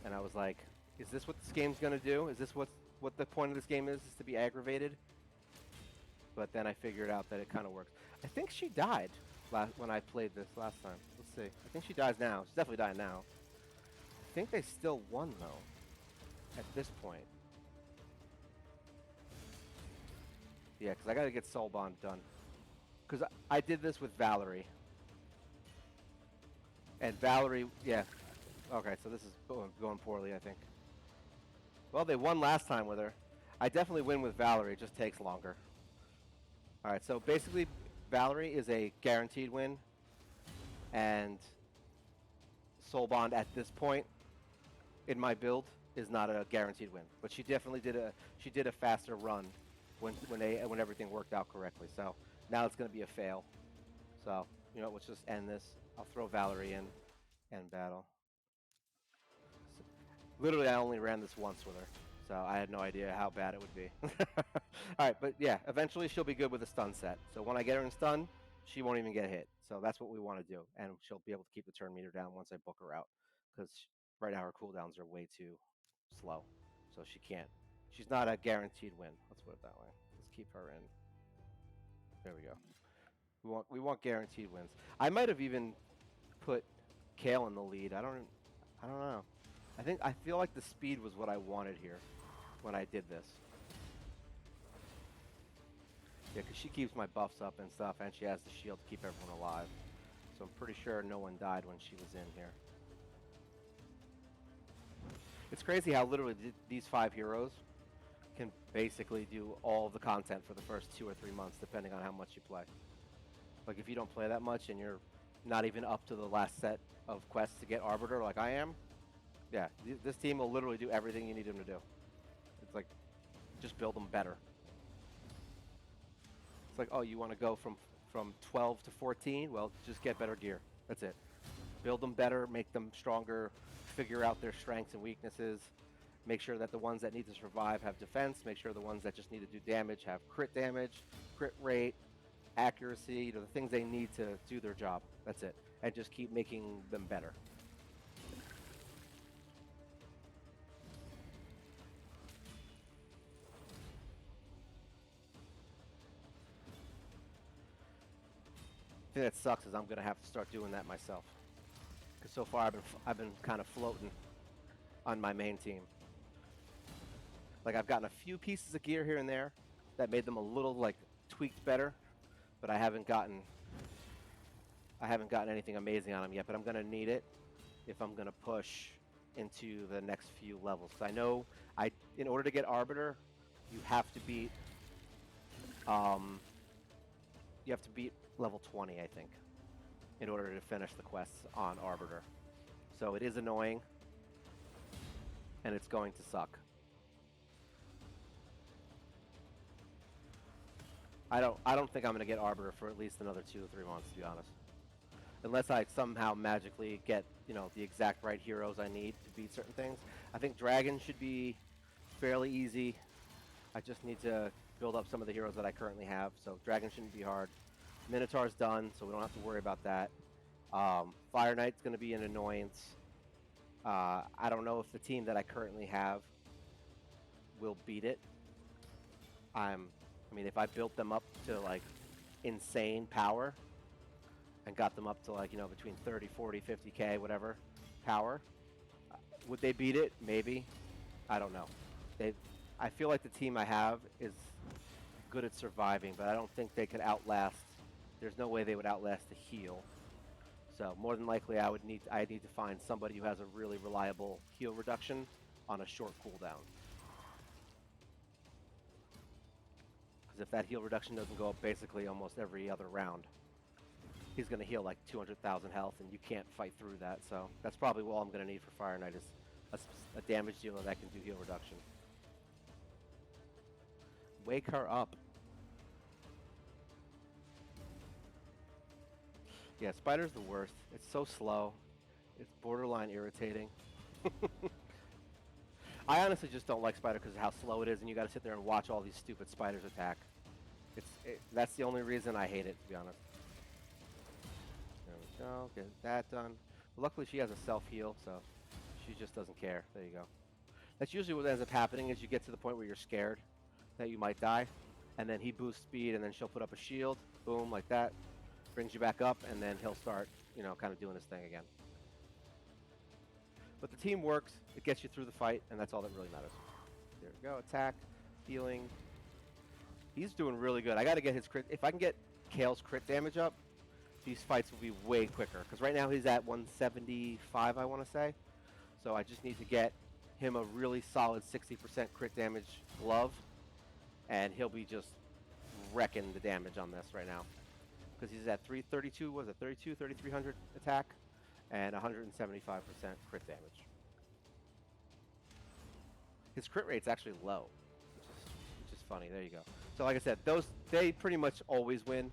And I was like, is this what this game's gonna do? Is this what the point of this game is to be aggravated? But then I figured out that it kind of works. I think she died when I played this last time. Let's see. I think she dies now. She's definitely dying now. I think they still won though at this point. Yeah, because I got to get Soul Bond done. Because I did this with Valerie. And Valerie, yeah. Okay, so this is going poorly, I think. Well, they won last time with her. I definitely win with Valerie. It just takes longer. All right, so basically, Valerie is a guaranteed win. and Soul Bond at this point in my build is not a guaranteed win. But she definitely did a faster run when everything worked out correctly. So now it's going to be a fail. So let's just end this. I'll throw Valerie in, end battle. So, literally, I only ran this once with her, so I had no idea how bad it would be. All right, but yeah, eventually she'll be good with a stun set. So when I get her in stun, she won't even get hit. So that's what we want to do, and she'll be able to keep the turn meter down once I book her out, because right now her cooldowns are way too slow, so she can't. She's not a guaranteed win. Let's put it that way. Let's keep her in. There we go. We want guaranteed wins. I might have even put Kale in the lead. I don't know. I feel like the speed was what I wanted here when I did this. Yeah, because she keeps my buffs up and stuff, and she has the shield to keep everyone alive. So I'm pretty sure no one died when she was in here. It's crazy how literally these 5 heroes can basically do all the content for the first 2 or 3 months, depending on how much you play. Like, if you don't play that much and you're not even up to the last set of quests to get Arbiter like I am, yeah, this team will literally do everything you need them to do. It's like, just build them better. It's like, oh, you want to go from 12 to 14? Well, just get better gear. That's it. Build them better, make them stronger, figure out their strengths and weaknesses, make sure that the ones that need to survive have defense, make sure the ones that just need to do damage have crit damage, crit rate, accuracy, the things they need to do their job. That's it. And just keep making them better. The thing that sucks is I'm gonna have to start doing that myself. Because so far I've been kind of floating on my main team. Like, I've gotten a few pieces of gear here and there that made them a little like tweaked better, but I haven't gotten anything amazing on them yet. But I'm gonna need it if I'm gonna push into the next few levels. Because I know in order to get Arbiter, you have to beat level 20, I think, in order to finish the quests on Arbiter. So it is annoying, and it's going to suck. I don't think I'm gonna get Arbiter for at least another 2 or 3 months, to be honest. Unless I somehow magically get, the exact right heroes I need to beat certain things. I think Dragon should be fairly easy. I just need to build up some of the heroes that I currently have, so Dragon shouldn't be hard. Minotaur's done, so we don't have to worry about that. Fire Knight's going to be an annoyance. I don't know if the team that I currently have will beat it. If I built them up to, like, insane power and got them up to, like, between 30, 40, 50k, whatever, power, would they beat it? Maybe. I don't know. I feel like the team I have is good at surviving, but I don't think they could outlast. There's no way they would outlast the heal. So more than likely, I need to find somebody who has a really reliable heal reduction on a short cooldown. Because if that heal reduction doesn't go up basically almost every other round, he's going to heal like 200,000 health, and you can't fight through that. So that's probably all I'm going to need for Fire Knight is a damage dealer that can do heal reduction. Wake her up. Yeah, Spider's the worst. It's so slow. It's borderline irritating. I honestly just don't like Spider because of how slow it is, and you got to sit there and watch all these stupid spiders attack. That's the only reason I hate it, to be honest. There we go. Get that done. But luckily, she has a self-heal, so she just doesn't care. There you go. That's usually what ends up happening is you get to the point where you're scared that you might die, and then he boosts speed, and then she'll put up a shield, boom, like that, brings you back up, and then he'll start, kind of doing his thing again. But the team works, it gets you through the fight, and that's all that really matters. There we go, attack, healing. He's doing really good. I gotta get his crit. If I can get Kale's crit damage up, these fights will be way quicker. Because right now he's at 175, I want to say. So I just need to get him a really solid 60% crit damage glove, and he'll be just wrecking the damage on this right now. because he's at 332. Was it 32, 3300 attack, and 175% crit damage. His crit rate's actually low, which is funny. There you go. So like I said, those they pretty much always win.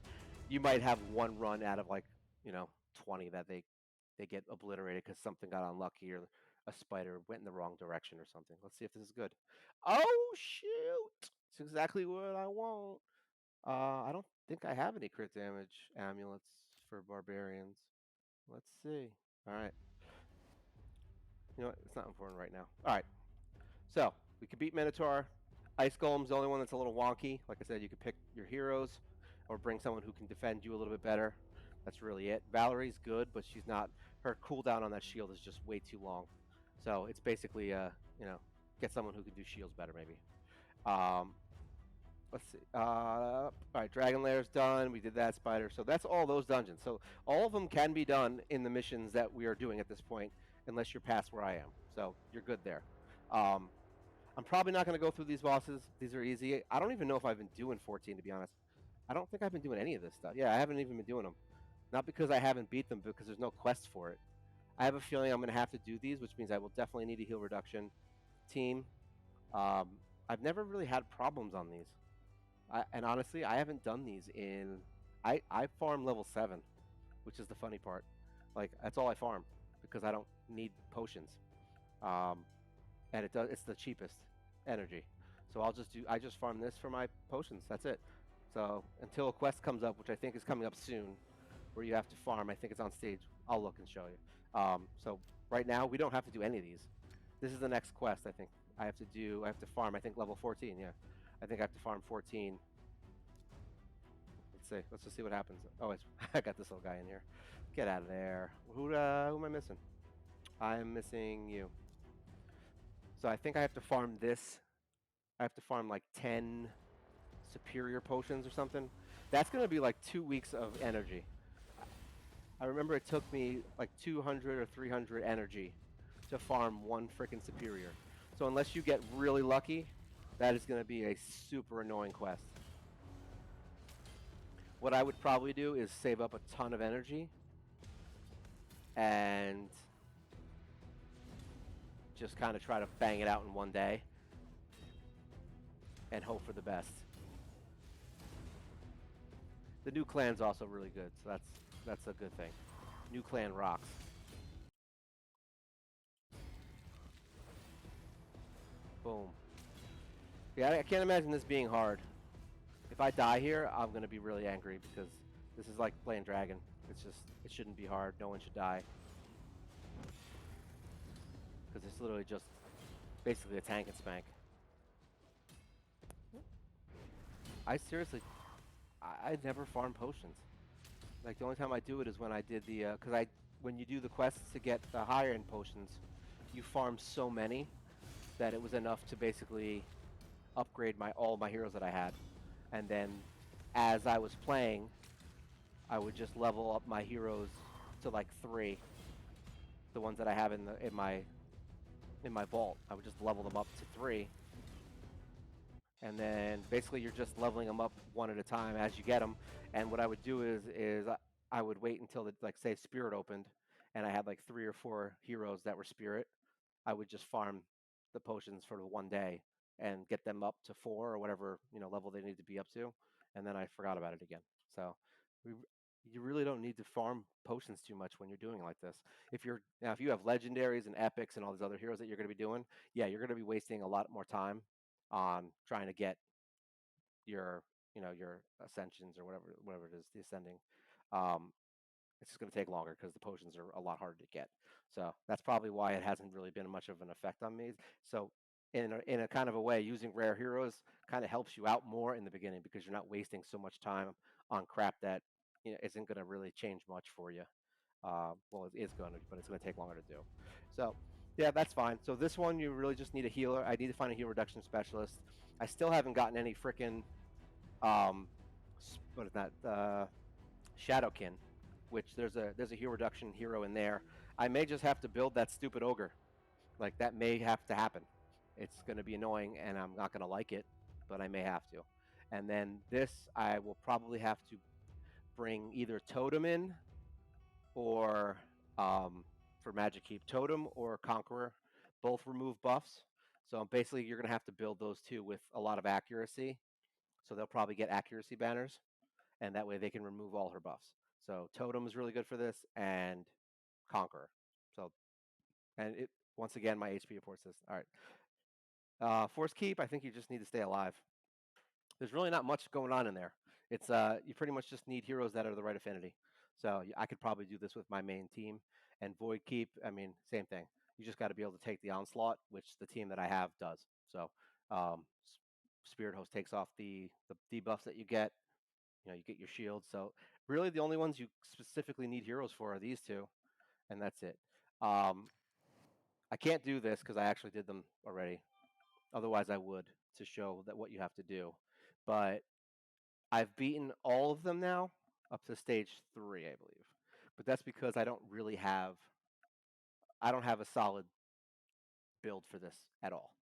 You might have one run out of like 20 that they get obliterated because something got unlucky or a spider went in the wrong direction or something. Let's see if this is good. Oh shoot! It's exactly what I want. I don't think I have any crit damage amulets for barbarians. Let's see. All right. You know what? It's not important right now. All right. So we could beat Minotaur. Ice Golem's the only one that's a little wonky. Like I said, you could pick your heroes or bring someone who can defend you a little bit better. That's really it. Valerie's good, but she's not. Her cooldown on that shield is just way too long. So it's basically, get someone who can do shields better, maybe. Um, let's see. All right, Dragon Lair's done. We did that spider. So that's all those dungeons. So all of them can be done in the missions that we are doing at this point, unless you're past where I am. So you're good there. Um, I'm probably not going to go through these bosses. These are easy. I don't even know if I've been doing 14, to be honest. I don't think I've been doing any of this stuff. Yeah, I haven't even been doing them. Not because I haven't beat them, because there's no quest for it. I have a feeling I'm going to have to do these, which means I will definitely need a heal reduction team. Um, I've never really had problems on these. And honestly, I haven't done these in. I farm level 7, which is the funny part. Like, that's all I farm because I don't need potions. Um, and it's the cheapest energy. So I just farm this for my potions. That's it. So until a quest comes up, which I think is coming up soon, where you have to farm, I think it's on stage. I'll look and show you. So right now we don't have to do any of these. This is the next quest. I think I have to do. I have to farm. I think level 14. Yeah, I think I have to farm 14. Let's see. Let's just see what happens. Oh, I got this little guy in here. Get out of there. Who am I missing? I'm missing you. So I think I have to farm this. I have to farm like 10 superior potions or something. That's going to be like 2 weeks of energy. I remember it took me like 200 or 300 energy to farm one freaking superior. So unless you get really lucky, that is going to be a super annoying quest. What I would probably do is save up a ton of energy and just kind of try to bang it out in one day and hope for the best. The new clan's also really good, so that's a good thing. New clan rocks. Boom. Yeah, I can't imagine this being hard. If I die here, I'm gonna be really angry because this is like playing dragon. It shouldn't be hard. No one should die because it's literally just basically a tank and spank. I seriously, I never farm potions. Like the only time I do it is when I did the, when you do the quests to get the higher end potions, you farm so many that it was enough to basically upgrade all my heroes that I had, and then as I was playing, I would just level up my heroes to like 3, the ones that I have in my vault. I would just level them up to 3, and then basically you're just leveling them up one at a time as you get them. And what I would do is I would wait until the, like, say Spirit opened, and I had like 3 or 4 heroes that were Spirit. I would just farm the potions for the one day and get them up to 4 or whatever level they need to be up to, and then I forgot about it again. So we, you really don't need to farm potions too much when you're doing it like this. If you have legendaries and epics and all these other heroes that you're going to be doing, yeah, you're going to be wasting a lot more time on trying to get your ascensions or whatever it is, the ascending. Um, it's just going to take longer because the potions are a lot harder to get. So that's probably why it hasn't really been much of an effect on me. So in a kind of a way, using rare heroes kind of helps you out more in the beginning because you're not wasting so much time on crap that isn't going to really change much for you. Well, it is going to, but it's going to take longer to do. So yeah, that's fine. So this one, you really just need a healer. I need to find a heal reduction specialist. I still haven't gotten any freaking um, what is that? Shadowkin, which there's a heal reduction hero in there. I may just have to build that stupid ogre. Like that may have to happen. It's going to be annoying, and I'm not going to like it, but I may have to. And then this, I will probably have to bring either Totem in or for Magic Keep, Totem or Conqueror. Both remove buffs. So basically, you're going to have to build those two with a lot of accuracy. So they'll probably get accuracy banners, and that way they can remove all her buffs. So Totem is really good for this, and Conqueror. So, and it once again, my HP report says, all right. Force Keep, I think you just need to stay alive. There's really not much going on in there. It's you pretty much just need heroes that are the right affinity. So I could probably do this with my main team. And Void Keep, I mean, same thing. You just got to be able to take the onslaught, which the team that I have does. So Spirit Host takes off the debuffs that you get. You know, you get your shields. So really, the only ones you specifically need heroes for are these two, and that's it. I can't do this because I actually did them already. Otherwise, I would to show that what you have to do. But I've beaten all of them now up to stage 3, I believe. But that's because I don't have a solid build for this at all.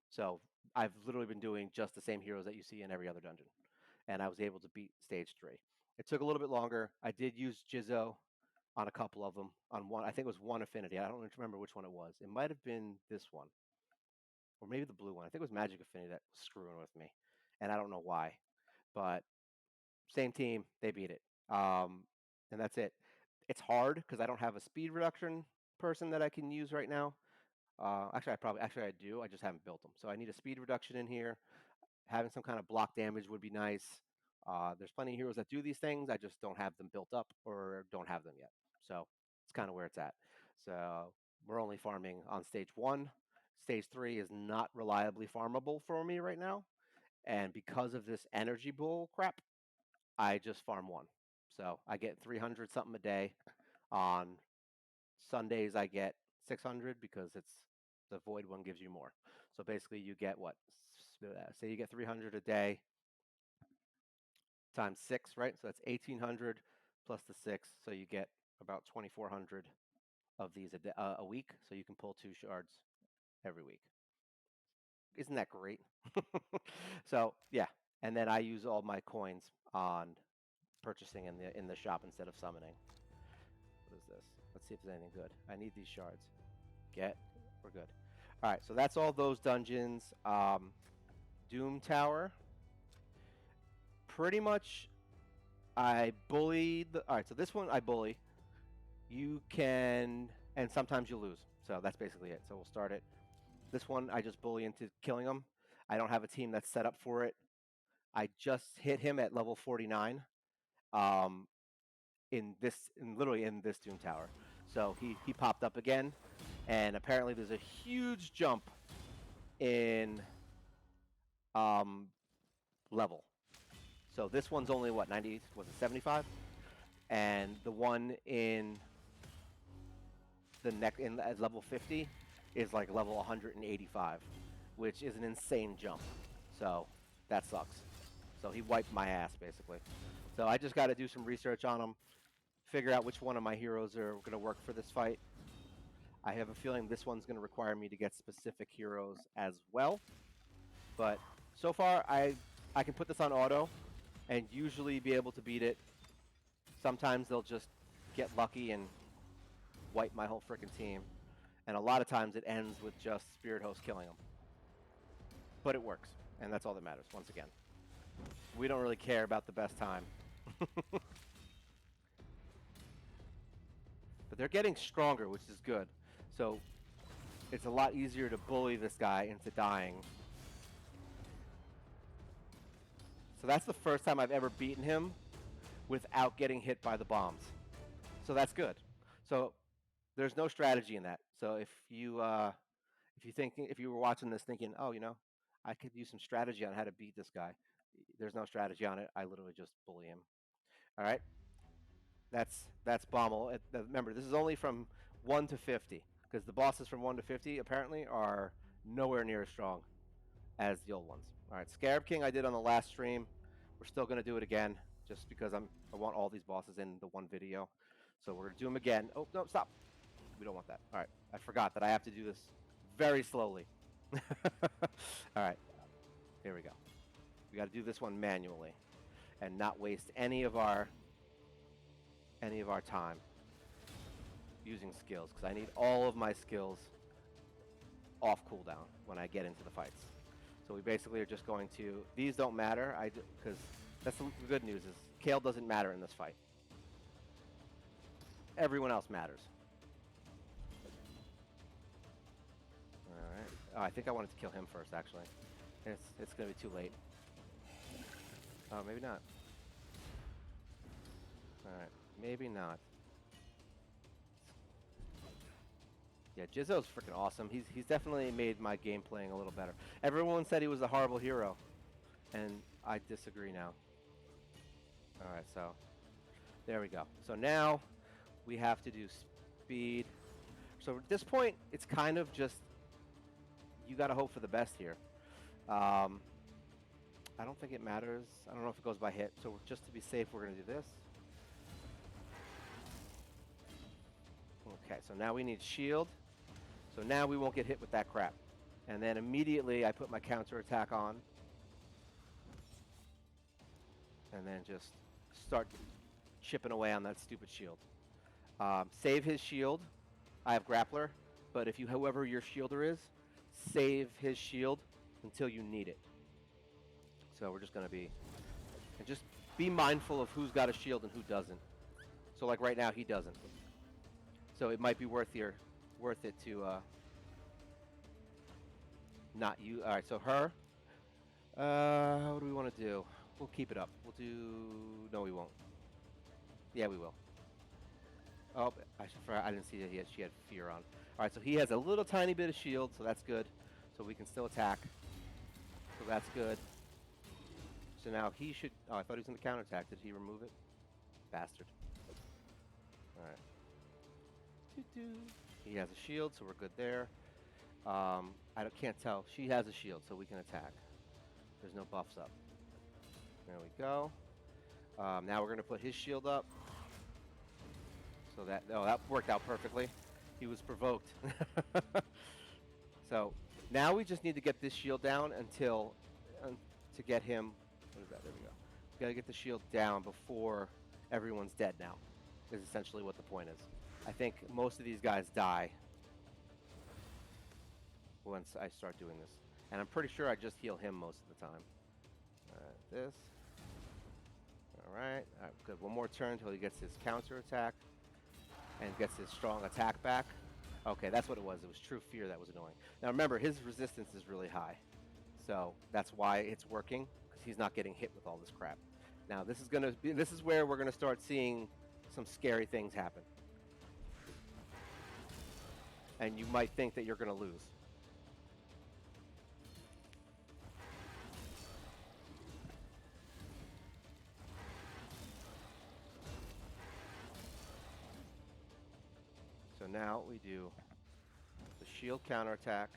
So I've literally been doing just the same heroes that you see in every other dungeon. And I was able to beat stage 3. It took a little bit longer. I did use Jizzo on a couple of them. On one, I think it was one affinity. I don't remember which one it was. It might have been this one. Or maybe the blue one. I think it was Magic Affinity that was screwing with me. And I don't know why. But same team, they beat it. And that's it. It's hard because I don't have a speed reduction person that I can use right now. Actually I do. I just haven't built them. So I need a speed reduction in here. Having some kind of block damage would be nice. There's plenty of heroes that do these things. I just don't have them built up or don't have them yet. So it's kind of where it's at. So we're only farming on stage 1. Stage 3 is not reliably farmable for me right now. And because of this energy bull crap, I just farm 1. So I get 300 something a day. On Sundays, I get 600 because it's the void one gives you more. So basically, you get what? Say you get 300 a day times 6, right? So that's 1800 plus the 6. So you get about 2400 of these a week. So you can pull 2 shards every week. Isn't that great? So yeah, and then I use all my coins on purchasing in the shop instead of summoning. What is this? Let's see if there's anything good. I need these shards. We're good. All right, so that's all those dungeons. Doom Tower. Pretty much, I bullied. All right, so this one I bully. You can, and sometimes you lose. So that's basically it. So we'll start it. This one I just bully into killing him. I don't have a team that's set up for it. I just hit him at level 49. Literally in this Doom Tower. So he popped up again, and apparently there's a huge jump in level. So this one's only what, 90, was it 75? And the one in the at level 50 is like level 185, which is an insane jump. So that sucks. So he wiped my ass basically. So I just got to do some research on him, figure out which one of my heroes are going to work for this fight. I have a feeling this one's going to require me to get specific heroes as well. But so far, I can put this on auto and usually be able to beat it. Sometimes they'll just get lucky and wipe my whole freaking team. And a lot of times it ends with just Spirit Host killing them. But it works, and that's all that matters, once again. We don't really care about the best time. But they're getting stronger, which is good. So it's a lot easier to bully this guy into dying. So that's the first time I've ever beaten him without getting hit by the bombs. So that's good. So there's no strategy in that. So if you were watching this thinking, oh, I could use some strategy on how to beat this guy. There's no strategy on it. I literally just bully him. All right. That's Bommel. Remember, this is only from 1 to 50 because the bosses from 1 to 50 apparently are nowhere near as strong as the old ones. All right, Scarab King I did on the last stream. We're still going to do it again just because I want all these bosses in the one video. So we're going to do them again. Oh, no, stop. We don't want that. All right, I forgot that I have to do this very slowly. All right, here we go. We got to do this one manually and not waste any of our any of our time using skills, because I need all of my skills off cooldown when I get into the fights. So we basically are just going to, these don't matter, because that's the good news is Kale doesn't matter in this fight. Everyone else matters. Alright. Oh, I think I wanted to kill him first, actually. It's going to be too late. Oh, maybe not. Alright, maybe not. Yeah, Jizzo's freaking awesome. He's definitely made my game playing a little better. Everyone said he was a horrible hero, and I disagree now. Alright, so there we go. So now we have to do speed. So at this point, it's kind of just, you got to hope for the best here. I don't think it matters. I don't know if it goes by hit. So just to be safe, we're going to do this. Okay, so now we need shield. So now we won't get hit with that crap. And then immediately I put my counter attack on. And then just start chipping away on that stupid shield. Save his shield. I have grappler, but if you, whoever your shielder is, save his shield until you need it. So we're just going to be, and just be mindful of who's got a shield and who doesn't. So like right now, he doesn't. So it might be worth it to not you. All right, so her. What do we want to do? We'll keep it up. We'll do. No, we won't. Yeah, we will. Oh, I didn't see that she had fear on. All right, so he has a little tiny bit of shield, so that's good. So we can still attack. So that's good. So now he should. Oh, I thought he was going to counterattack. Did he remove it? Bastard. All right. He has a shield, so we're good there. Can't tell. She has a shield, so we can attack. There's no buffs up. There we go. Now we're going to put his shield up. So that worked out perfectly. He was provoked. So now we just need to get this shield down until to get him. What is that? There we go. We got to get the shield down before everyone's dead now. Is essentially what the point is. I think most of these guys die once I start doing this, and I'm pretty sure I just heal him most of the time. This. All right, good. One more turn until he gets his counter attack and gets his strong attack back. Okay, that's what it was. It was true fear that was annoying. Now remember, his resistance is really high, so that's why it's working, because he's not getting hit with all this crap. Now this is where we're gonna start seeing some scary things happen, and you might think that you're gonna lose. So now we do the shield counterattack.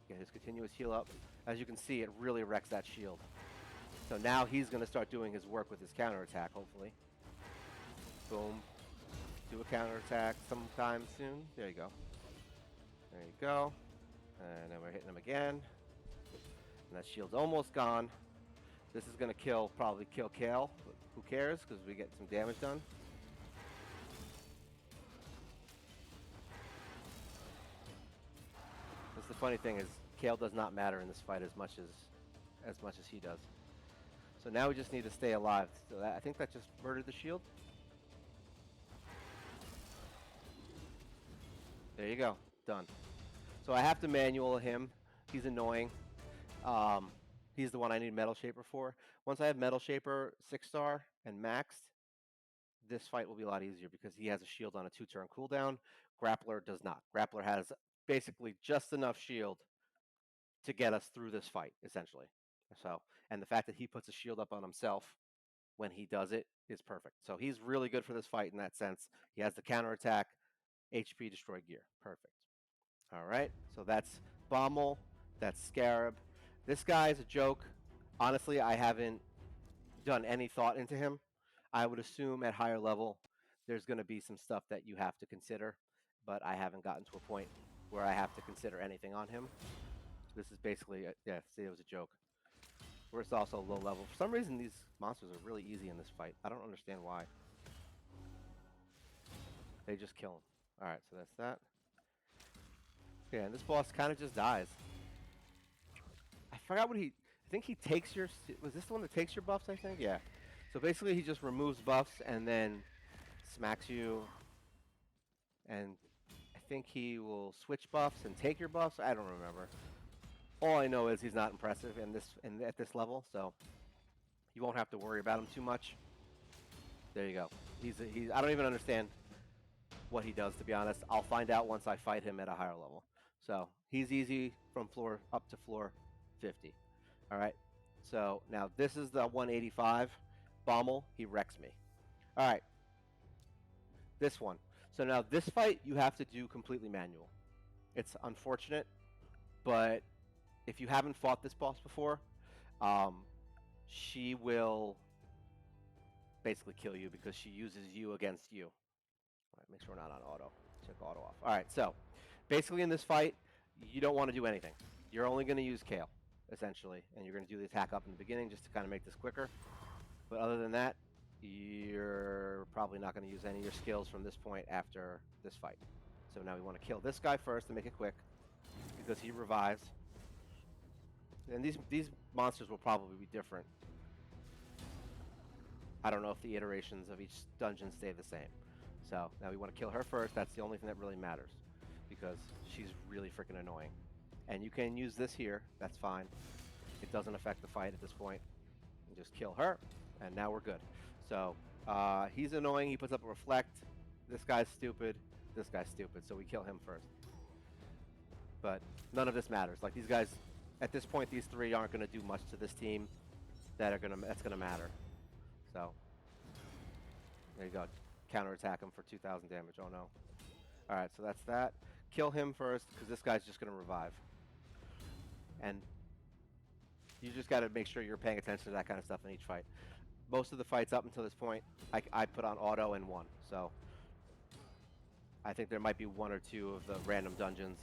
Get his continuous heal up. As you can see, it really wrecks that shield. So now he's going to start doing his work with his counterattack, hopefully. Boom. Do a counterattack sometime soon. There you go. There you go. And then we're hitting him again. And that shield's almost gone. This is going to probably kill Kale. But who cares? Because we get some damage done. The funny thing is, Kale does not matter in this fight as much as he does. So now we just need to stay alive. So I think that just murdered the shield. There you go, done. So I have to manual him. He's annoying. He's the one I need Metal Shaper for. Once I have Metal Shaper 6-star and maxed, this fight will be a lot easier because he has a shield on a 2-turn cooldown. Grappler does not. Grappler has basically just enough shield to get us through this fight, essentially. So, and the fact that he puts a shield up on himself when he does it is perfect. So he's really good for this fight in that sense. He has the counterattack, HP destroy gear. Perfect. All right, so that's Bommel, that's Scarab. This guy is a joke. Honestly, I haven't done any thought into him. I would assume at higher level there's going to be some stuff that you have to consider, but I haven't gotten to a point where I have to consider anything on him. This is basically, yeah, see, it was a joke. Where it's also low level. For some reason, these monsters are really easy in this fight. I don't understand why. They just kill him. All right, so that's that. Yeah, and this boss kind of just dies. I forgot what he. I think he takes your. Was this the one that takes your buffs? I think. Yeah. So basically, he just removes buffs and then smacks you, and I think he will switch buffs and take your buffs. I don't remember. All I know is he's not impressive at this level, so you won't have to worry about him too much. There you go. He's. I don't even understand what he does, to be honest. I'll find out once I fight him at a higher level. So he's easy from floor up to floor 50. All right. So now this is the 185. Bommel, he wrecks me. All right. This one. So now this fight you have to do completely manual. It's unfortunate, but if you haven't fought this boss before, um, she will basically kill you because she uses you against you. All right, make sure we're not on auto. Check auto off. All right, so basically in this fight, you don't want to do anything. You're only going to use Kale, essentially, and you're going to do the attack up in the beginning just to kind of make this quicker. But other than that, you're probably not going to use any of your skills from this point after this fight. So now we want to kill this guy first to make it quick because he revives. And these monsters will probably be different. I don't know if the iterations of each dungeon stay the same. So now we want to kill her first. That's the only thing that really matters because she's really freaking annoying. And you can use this here. That's fine. It doesn't affect the fight at this point. And just kill her, and now we're good. So he's annoying. He puts up a reflect. This guy's stupid. This guy's stupid. So we kill him first. But none of this matters. Like these guys, at this point, these three aren't going to do much to this team that's gonna matter. So there you go. Counterattack him for 2,000 damage. Oh no. All right, so that's that. Kill him first because this guy's just gonna revive. And you just got to make sure you're paying attention to that kind of stuff in each fight. Most of the fights up until this point, I put on auto and won. So I think there might be one or two of the random dungeons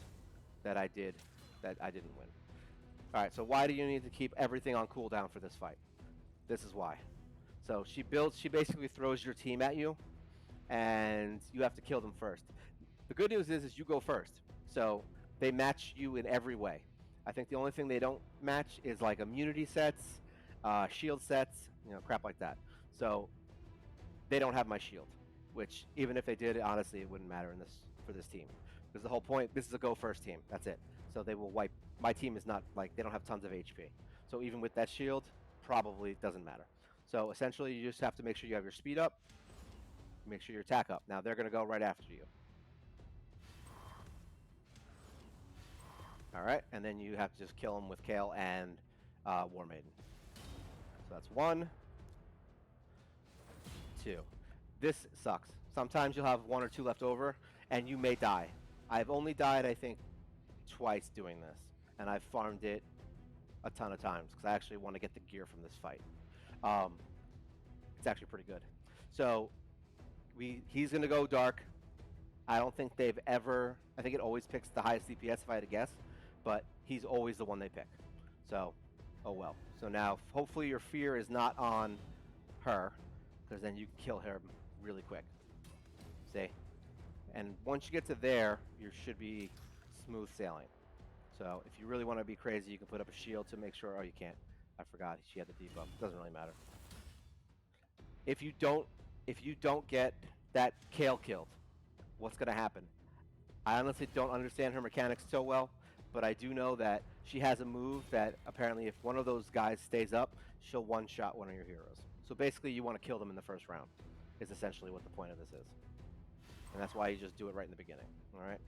that I did that I didn't win. All right, so why do you need to keep everything on cooldown for this fight? This is why. So she basically throws your team at you, and you have to kill them first. The good news is you go first. So they match you in every way. I think the only thing they don't match is like immunity sets, shield sets, crap like that. So they don't have my shield, which even if they did, honestly, it wouldn't matter for this team. Because the whole point, this is a go first team. That's it. So they will wipe. My team is not like, they don't have tons of HP. So even with that shield, probably doesn't matter. So essentially, you just have to make sure you have your speed up, make sure your attack up. Now they're going to go right after you. All right, and then you have to just kill them with Kale and War Maiden. So that's 1, 2. This sucks. Sometimes you'll have 1 or 2 left over, and you may die. I've only died, I think, twice doing this, and I've farmed it a ton of times because I actually want to get the gear from this fight. It's actually pretty good. So he's going to go dark. I don't think they've ever... I think it always picks the highest DPS if I had to guess, but he's always the one they pick. So, oh well. So now, hopefully your fear is not on her, because then you can kill her really quick. See? And once you get to there, you should be smooth sailing. So if you really want to be crazy, you can put up a shield to make sure... Oh, you can't. I forgot. She had the debuff. Doesn't really matter. If you don't get that Kale killed, what's going to happen? I honestly don't understand her mechanics so well, but I do know that she has a move that apparently if one of those guys stays up, she'll one-shot one of your heroes. So basically you want to kill them in the first round, is essentially what the point of this is. And that's why you just do it right in the beginning, all right?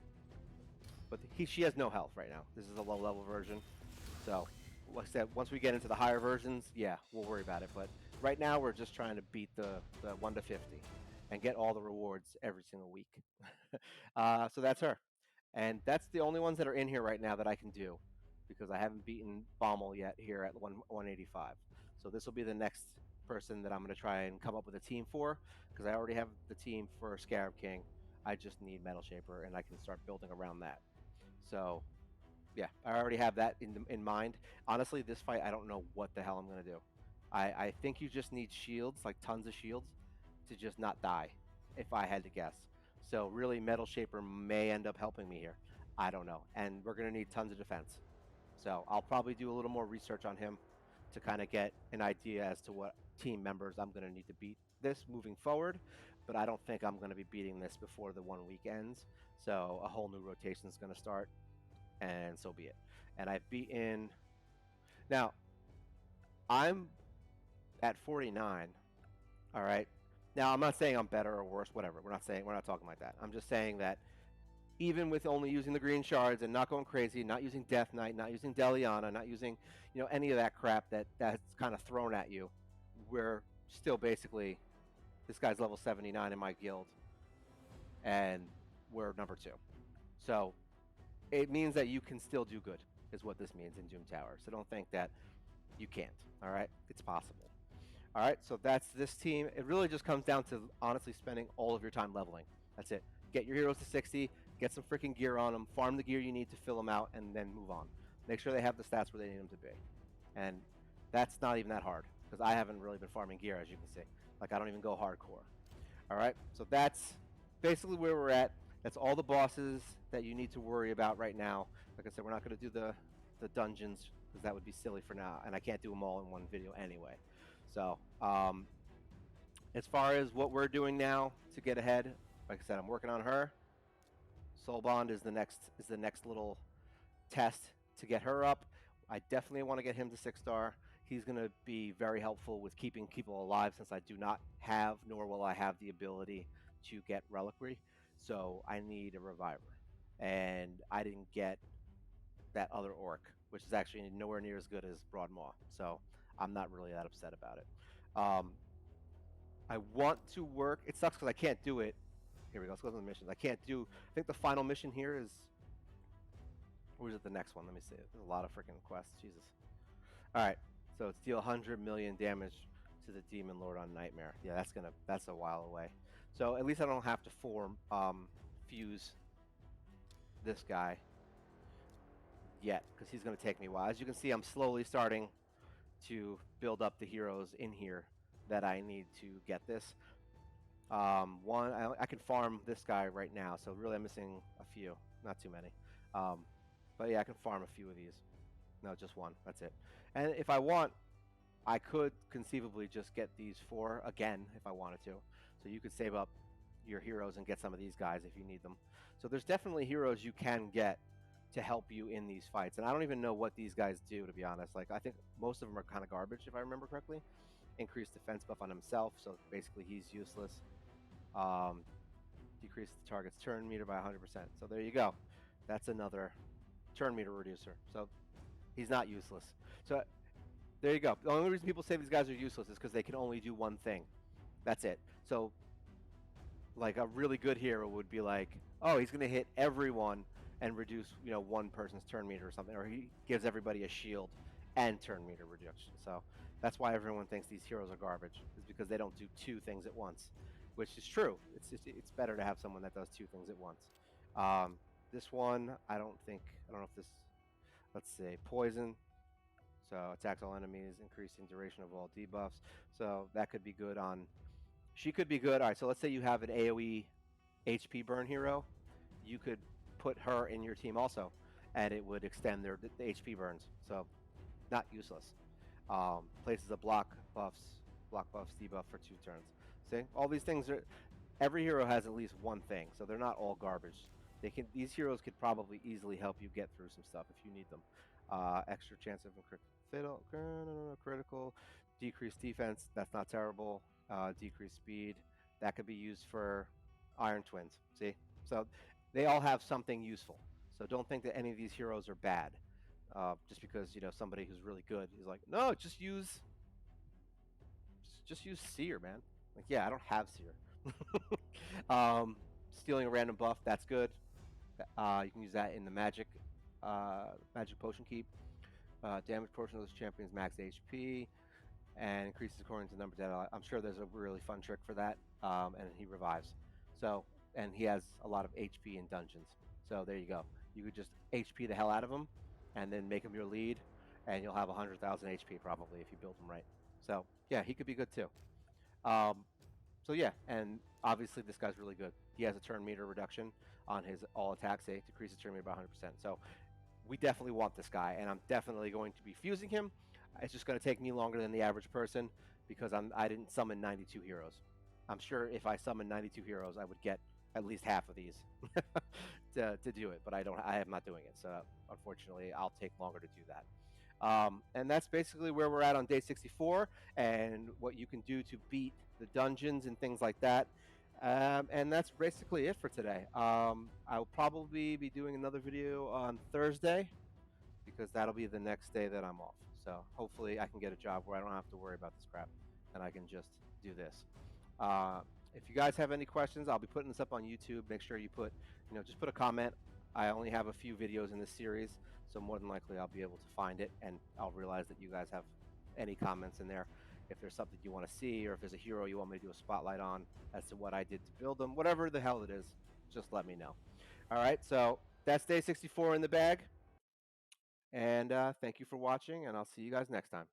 But she has no health right now. This is a low-level version. So, like I said, once we get into the higher versions, yeah, we'll worry about it. But right now we're just trying to beat the 1 to 50 and get all the rewards every single week. So that's her. And that's the only ones that are in here right now that I can do because I haven't beaten Bommel yet here at 185. So this will be the next person that I'm going to try and come up with a team for because I already have the team for Scarab King. I just need Metal Shaper and I can start building around that. So yeah, I already have that in mind. Honestly, this fight, I don't know what the hell I'm going to do. I think you just need shields, like tons of shields, to just not die, if I had to guess. So really, Metal Shaper may end up helping me here. I don't know. And we're going to need tons of defense. So I'll probably do a little more research on him to kind of get an idea as to what team members I'm going to need to beat this moving forward. But I don't think I'm going to be beating this before the 1 week ends. So a whole new rotation is going to start, and so be it. And I've beaten. Now, I'm at 49. All right. Now, I'm not saying I'm better or worse, whatever. We're not talking like that. I'm just saying that even with only using the green shards and not going crazy, not using Death Knight, not using Deliana, not using, any of that crap that's kind of thrown at you, we're still basically, this guy's level 79 in my guild, and we're number 2. So it means that you can still do good, is what this means in Doom Tower. So don't think that you can't. All right, it's possible. All right, so that's this team. It really just comes down to honestly spending all of your time leveling. That's it. Get your heroes to 60, get some freaking gear on them, farm the gear you need to fill them out, and then move on. Make sure they have the stats where they need them to be. And that's not even that hard, because I haven't really been farming gear, as you can see. Like, I don't even go hardcore. All right, so that's basically where we're at. That's all the bosses that you need to worry about right now. Like I said, we're not going to do the dungeons, because that would be silly for now, and I can't do them all in one video anyway. So, as far as what we're doing now to get ahead, like I said, I'm working on her. Soul Bond is the next little test to get her up. I definitely want to get him to 6-star. He's going to be very helpful with keeping people alive, since I do not have, nor will I have the ability to get Reliquary. So I need a reviver. And I didn't get that other orc, which is actually nowhere near as good as Broadmaw. So I'm not really that upset about it. I want to work. It sucks because I can't do it. Here we go. Let's go to the missions. I can't do. I think the final mission here is. Or is it the next one? Let me see. There's a lot of freaking quests. Jesus. All right. So it's deal 100 million damage to the Demon Lord on Nightmare. Yeah, that's a while away. So at least I don't have to fuse this guy yet, because he's going to take me a while. As you can see, I'm slowly starting to build up the heroes in here that I need to get this. I can farm this guy right now, so really I'm missing a few, not too many. But yeah, I can farm a few of these. No, just one. That's it. And if I want, I could conceivably just get these 4 again if I wanted to. So you could save up your heroes and get some of these guys if you need them. So there's definitely heroes you can get to help you in these fights. And I don't even know what these guys do, to be honest. Like, I think most of them are kind of garbage, if I remember correctly. Increased defense buff on himself, so basically he's useless. Decrease the target's turn meter by 100%. So there you go. That's another turn meter reducer. So he's not useless. So there you go. The only reason people say these guys are useless is because they can only do one thing. That's it. So, like, a really good hero would be like, oh, he's going to hit everyone and reduce, one person's turn meter or something, or he gives everybody a shield and turn meter reduction. So that's why everyone thinks these heroes are garbage, is because they don't do 2 things at once, which is true. It's better to have someone that does 2 things at once. This one, I don't know if this, let's see, poison. So attacks all enemies, increasing duration of all debuffs. So that could be good on, she could be good. All right, so let's say you have an AoE HP burn hero. You could put her in your team also, and it would extend the HP burns. So not useless. Places a block buffs debuff for 2 turns. See, all these things are. Every hero has at least one thing, so they're not all garbage. These heroes could probably easily help you get through some stuff if you need them. Extra chance of critical, decreased defense. That's not terrible. Decreased speed. That could be used for Iron Twins. See, so they all have something useful. So don't think that any of these heroes are bad. Just because somebody who's really good is like, no, just use Seer, man. Like, yeah, I don't have Seer. Stealing a random buff, that's good. You can use that in the magic potion keep. Damage portion of those champions max HP and increases according to the number dead. I'm sure there's a really fun trick for that. And he revives. So, and he has a lot of HP in dungeons. So there you go. You could just HP the hell out of him, and then make him your lead, and you'll have 100,000 HP probably if you build him right. So yeah, he could be good too. So yeah, and obviously this guy's really good. He has a turn meter reduction on his all attacks. They decrease his turn meter by 100%. So we definitely want this guy, and I'm definitely going to be fusing him. It's just going to take me longer than the average person because I didn't summon 92 heroes. I'm sure if I summon 92 heroes, I would get at least half of these to do it, but I don't. I am not doing it, so unfortunately, I'll take longer to do that. And that's basically where we're at on day 64 and what you can do to beat the dungeons and things like that. And that's basically it for today. I'll probably be doing another video on Thursday because that'll be the next day that I'm off. So hopefully I can get a job where I don't have to worry about this crap and I can just do this. Uh, if you guys have any questions, I'll be putting this up on YouTube. Make sure you just put a comment. I only have a few videos in this series, so more than likely I'll be able to find it and I'll realize that you guys have any comments in there. If there's something you want to see or if there's a hero you want me to do a spotlight on as to what I did to build them, whatever the hell it is, just let me know. All right, so that's day 64 in the bag. And thank you for watching, and I'll see you guys next time.